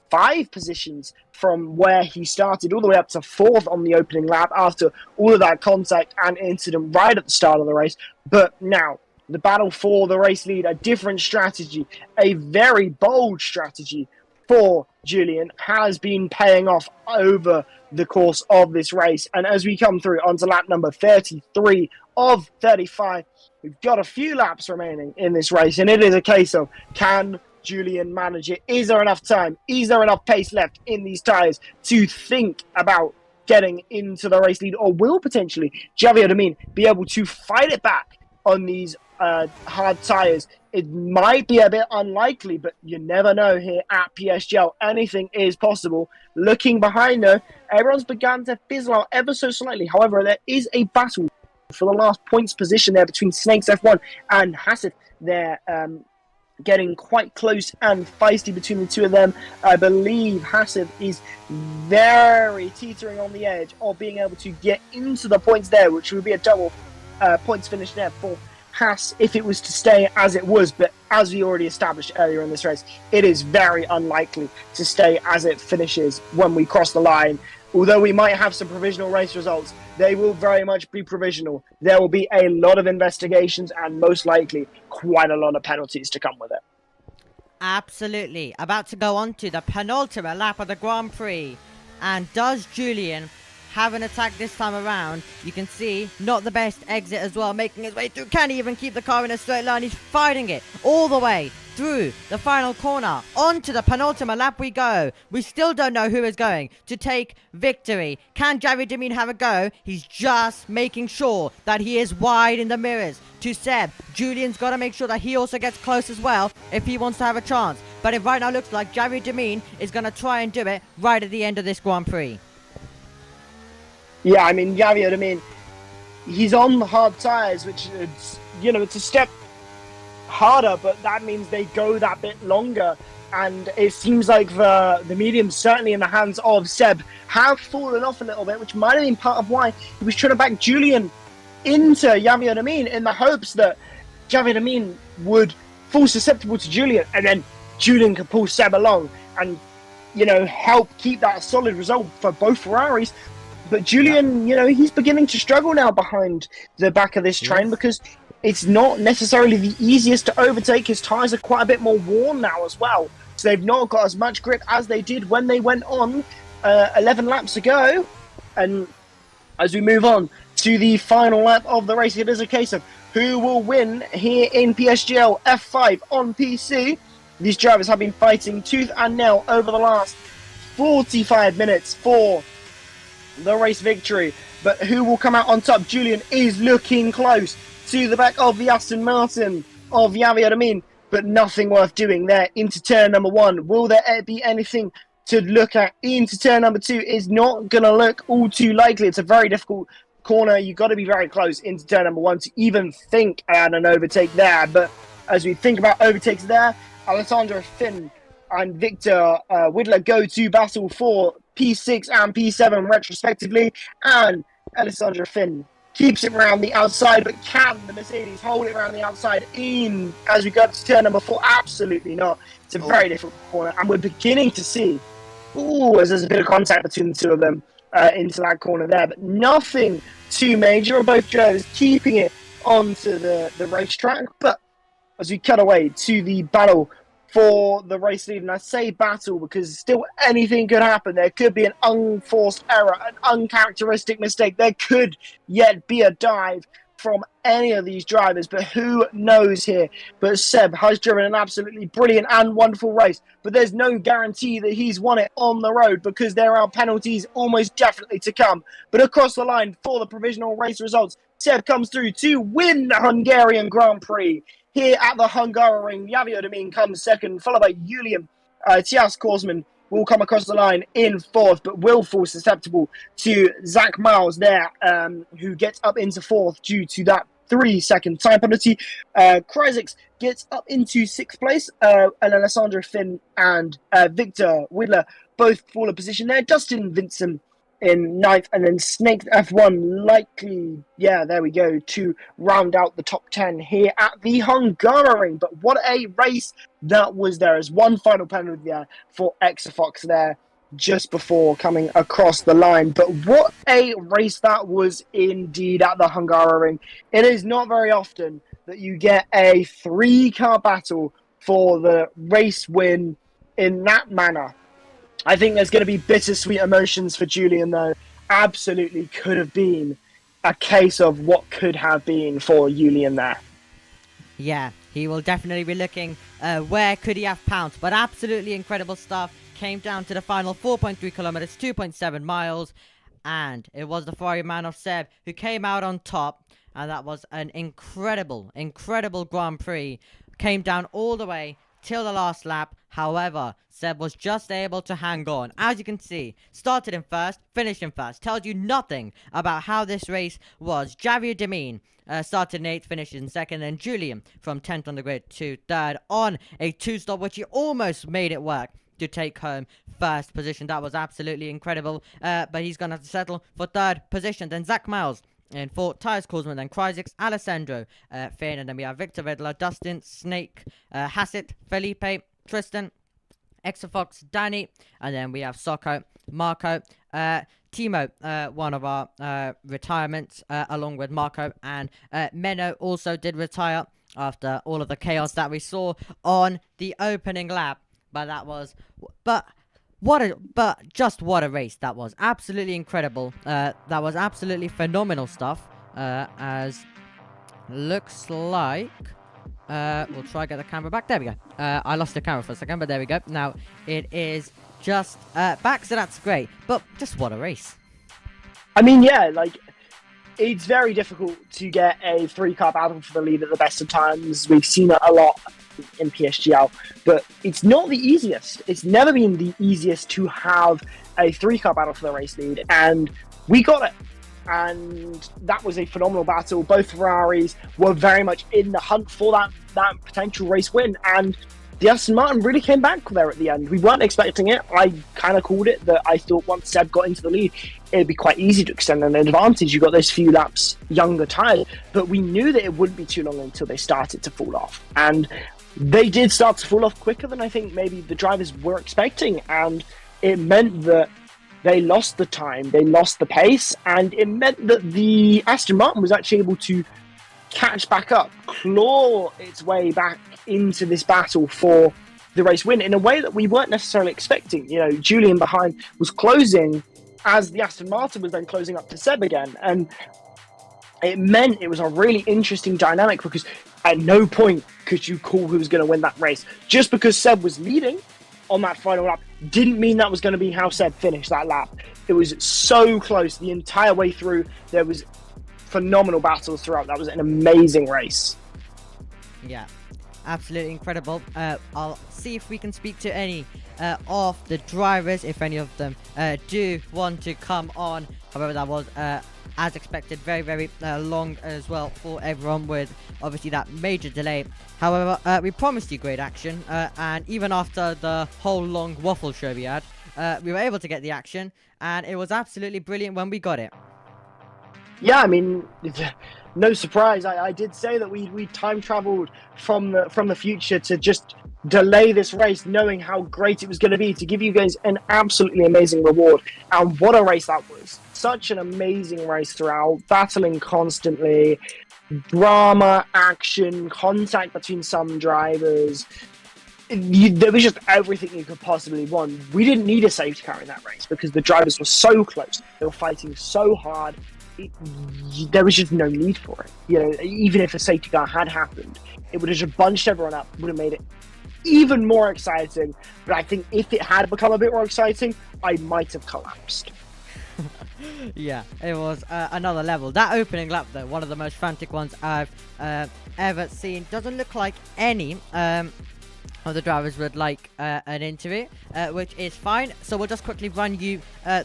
5 positions from where he started, all the way up to 4th on the opening lap after all of that contact and incident right at the start of the race. But now, the battle for the race lead, a different strategy, a very bold strategy for Julian, has been paying off over the course of this race. And as we come through onto lap number 33 of 35, we've got a few laps remaining in this race, and it is a case of, can Julian manage it? Is there enough time? Is there enough pace left in these tyres to think about getting into the race lead? Or will potentially Javier Demine be able to fight it back on these hard tyres? It might be a bit unlikely, but you never know here at PSGL. Anything is possible. Looking behind though, everyone's begun to fizzle out ever so slightly. However, there is a battle for the last points position there between Snakes F1 and Hassif. They're getting quite close and feisty between the two of them. I believe Hassif is very teetering on the edge of being able to get into the points there, which would be a double points finish there for Haas if it was to stay as it was. But as we already established earlier in this race, it is very unlikely to stay as it finishes when we cross the line. Although we might have some provisional race results, they will very much be provisional. There will be a lot of investigations and most likely quite a lot of penalties to come with it. Absolutely. About to go on to the penultimate lap of the Grand Prix. And does Julian have an attack this time around? You can see not the best exit as well, making his way through. Can he even keep the car in a straight line? He's fighting it all the way through the final corner. On to the penultimate lap we go. We still don't know who is going to take victory. Can Javi Demin have a go? He's just making sure that he is wide in the mirrors to Seb. Julian's got to make sure that he also gets close as well if he wants to have a chance. But it right now looks like Javi Demin is going to try and do it right at the end of this Grand Prix. Yeah, I mean, Javier, I mean, he's on the hard tyres, which is, it's a step harder, but that means they go that bit longer. And it seems like the mediums, certainly in the hands of Seb, have fallen off a little bit, which might have been part of why he was trying to back Julian into Javier Amin in the hopes that Javier Amin would fall susceptible to Julian, and then Julian could pull Seb along and, help keep that solid result for both Ferraris. But Julian, he's beginning to struggle now behind the back of this train because it's not necessarily the easiest to overtake. His tyres are quite a bit more worn now as well. So they've not got as much grip as they did when they went on 11 laps ago. And as we move on to the final lap of the race, it is a case of who will win here in PSGL F5 on PC. These drivers have been fighting tooth and nail over the last 45 minutes for the race victory, but who will come out on top? Julian is looking close to the back of the Aston Martin of Javier Amin, but nothing worth doing there into turn number 1. Will there be anything to look at into turn number 2? Is not going to look all too likely. It's a very difficult corner. You've got to be very close into turn number 1 to even think at an overtake there. But as we think about overtakes there, Alessandro Finn and Victor Widler go to battle for P6 and P7 retrospectively, and Alessandro Finn keeps it around the outside, but can the Mercedes hold it around the outside in as we go to turn number 4? Absolutely not. It's a very difficult corner, and we're beginning to see, as there's a bit of contact between the two of them into that corner there, but nothing too major. Both drivers keeping it onto the racetrack, but as we cut away to the battle for the race lead, and I say battle because still anything could happen. There could be an unforced error, an uncharacteristic mistake. There could yet be a dive from any of these drivers, but who knows here? But Seb has driven an absolutely brilliant and wonderful race, but there's no guarantee that he's won it on the road because there are penalties almost definitely to come. But across the line for the provisional race results, Seb comes through to win the Hungarian Grand Prix. Here at the Hungaroring, Javier Demin comes second, followed by Julian. Tias Korsman will come across the line in fourth, but will fall susceptible to Zach Miles there, who gets up into fourth due to that 3-second time penalty. Kreisix gets up into sixth place, and Alessandro Finn and Victor Widler both fall in position there. Dustin Vincent in ninth, and then Snake F1 likely, there we go, to round out the top 10 here at the Hungaroring. But what a race that was. There is one final penalty there for Exafox there just before coming across the line. But what a race that was indeed at the Hungaroring. It is not very often that you get a 3-car battle for the race win in that manner. I think there's going to be bittersweet emotions for Julian, though. Absolutely could have been a case of what could have been for Julian there. Yeah, he will definitely be looking where could he have pounced. But absolutely incredible stuff. Came down to the final 4.3 kilometers, 2.7 miles. And it was the Ferrari man of Seb who came out on top. And that was an incredible Grand Prix. Came down all the way till the last lap. However, Seb was just able to hang on. As you can see, started in first, finished in first. Tells you nothing about how this race was. Javier Demin started in 8th, finished in 2nd, and Julian from 10th on the grid to 3rd on a 2-stop, which he almost made it work to take home 1st position. That was absolutely incredible, but he's going to have to settle for 3rd position. Then Zach Miles in 4th, Tyus Korsman, then Kryzix, Alessandro, Finn, and then we have Victor Vedler, Dustin, Snake, Hassett, Felipe, Tristan, Exafox, Danny, and then we have Socko, Marco, Timo, one of our retirements, along with Marco, and Menno also did retire after all of the chaos that we saw on the opening lap. But just what a race that was. Absolutely incredible. That was absolutely phenomenal stuff. As looks like we'll try to get the camera back. There we go. I lost the camera for a second, but there we go. Now it is just back, so that's great. But just what a race. I mean, yeah, like, it's very difficult to get a 3-car battle for the lead at the best of times. We've seen it a lot in PSGL, but it's not the easiest. It's never been the easiest to have a 3-car battle for the race lead, and we got it. And that was a phenomenal battle. Both Ferraris were very much in the hunt for that potential race win, and the Aston Martin really came back there at the end. We weren't expecting it. I kind of called it, that I thought once Seb got into the lead, it'd be quite easy to extend an advantage. You got those few laps younger tyres, but we knew that it wouldn't be too long until they started to fall off. And they did start to fall off quicker than I think maybe the drivers were expecting, and it meant that they lost the time, they lost the pace, and it meant that the Aston Martin was actually able to catch back up, claw its way back into this battle for the race win in a way that we weren't necessarily expecting. You know, Julian behind was closing as the Aston Martin was then closing up to Seb again, and it meant it was a really interesting dynamic, because at no point could you call who was going to win that race. Just because Seb was leading on that final lap didn't mean that was going to be how Seb finished that lap. It was so close the entire way through. There was phenomenal battles throughout. That was an amazing race. Yeah, absolutely incredible. I'll see if we can speak to any of the drivers, if any of them do want to come on. However, that was as expected, very, very long as well for everyone, with obviously that major delay. However, we promised you great action, and even after the whole long waffle show we had, we were able to get the action, and it was absolutely brilliant when we got it. Yeah, I mean, no surprise. I did say that we time traveled from the future to just delay this race, knowing how great it was going to be, to give you guys an absolutely amazing reward. And what a race that was. Such an amazing race throughout, battling constantly, drama, action, contact between some drivers. There was just everything you could possibly want. We didn't need a safety car in that race because the drivers were so close. They were fighting so hard. There was just no need for it. You know, even if a safety car had happened, it would have just bunched everyone up, would have made it even more exciting. But I think if it had become a bit more exciting, I might have collapsed. Yeah, it was another level. That opening lap, though, one of the most frantic ones I've ever seen. Doesn't look like any of the drivers would like an interview, which is fine. So we'll just quickly run you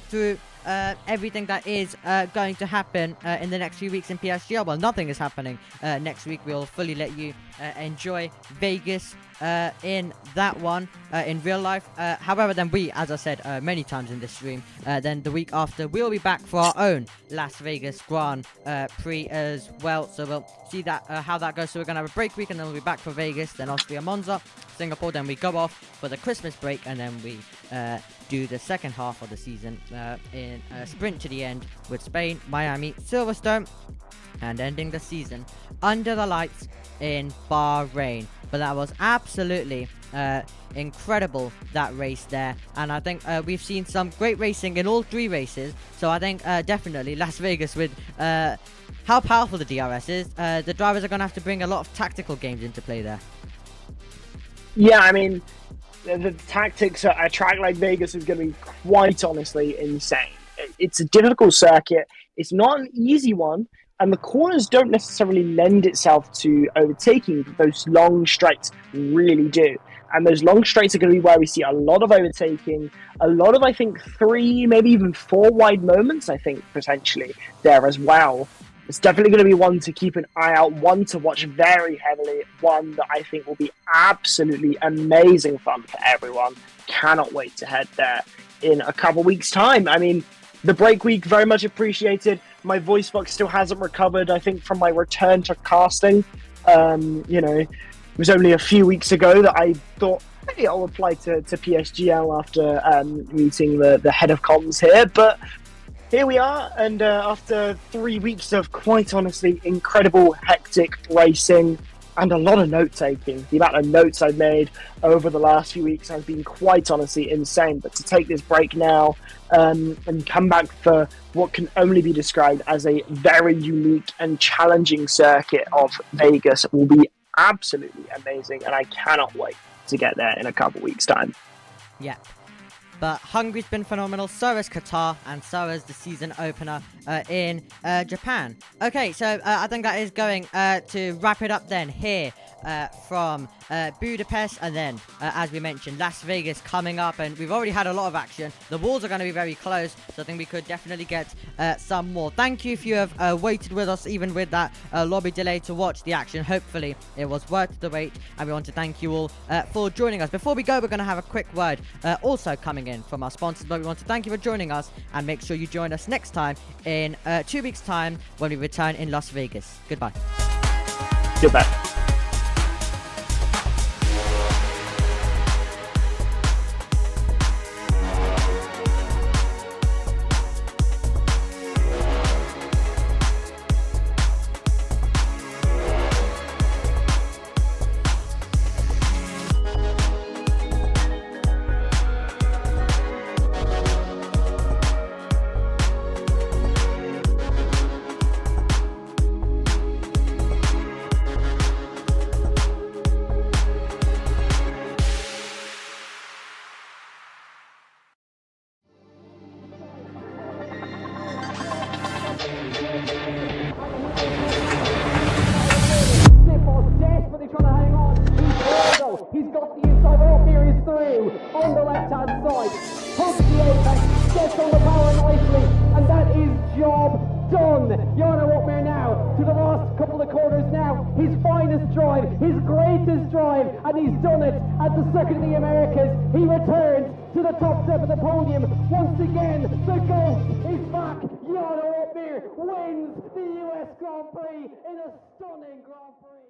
through everything that is going to happen in the next few weeks in PSGL. Well, nothing is happening next week. We'll fully let you enjoy Vegas in that one in real life. However, then we, as I said many times in this stream, then the week after we'll be back for our own Las Vegas Grand Prix as well. So we'll see that how that goes. So we're gonna have a break week, and then we'll be back for Vegas, then Austria, Monza, Singapore. Then we go off for the Christmas break, and then we do the second half of the season in a sprint to the end with Spain, Miami, Silverstone, and ending the season under the lights in Bahrain. But that was absolutely incredible, that race there, and I think we've seen some great racing in all three races. So I think definitely Las Vegas, with how powerful the DRS is, the drivers are going to have to bring a lot of tactical games into play there. Yeah, I mean, the tactics at a track like Vegas is going to be quite honestly insane. It's a difficult circuit. It's not an easy one, and the corners don't necessarily lend itself to overtaking, but those long straights really do. And those long straights are going to be where we see a lot of overtaking, a lot of, I think, 3, maybe even 4 wide moments, I think, potentially there as well. It's definitely going to be one to keep an eye out, one to watch very heavily, one that I think will be absolutely amazing fun for everyone. Cannot wait to head there in a couple weeks' time. I mean, the break week, very much appreciated. My voice box still hasn't recovered, I think, from my return to casting. It was only a few weeks ago that I thought, maybe I'll apply to PSGL after meeting the head of comms here. But here we are, and after 3 weeks of, quite honestly, incredible, hectic racing and a lot of note-taking, the amount of notes I've made over the last few weeks has been quite honestly insane. But to take this break now and come back for what can only be described as a very unique and challenging circuit of Vegas will be absolutely amazing, and I cannot wait to get there in a couple weeks' time. Yeah. But Hungary's been phenomenal, so has Qatar, and so has the season opener in Japan. Okay, so I think that is going to wrap it up then here from Budapest, and then, as we mentioned, Las Vegas coming up, and we've already had a lot of action. The walls are going to be very close, so I think we could definitely get some more. Thank you if you have waited with us, even with that lobby delay, to watch the action. Hopefully, it was worth the wait, and we want to thank you all for joining us. Before we go, we're going to have a quick word also coming in from our sponsors, but we want to thank you for joining us, and make sure you join us next time in 2 weeks' time when we return in Las Vegas. Goodbye. Goodbye. He's got the inside, all here is through on the left hand side. Hooks the apex, gets on the power nicely, and that is job done. Jarno Opmeer now to the last couple of corners now. His finest drive, his greatest drive, and he's done it at the Circuit of the Americas. He returns to the top step of the podium. Once again, the ghost is back. Jarno Opmeer wins the US Grand Prix in a stunning Grand Prix.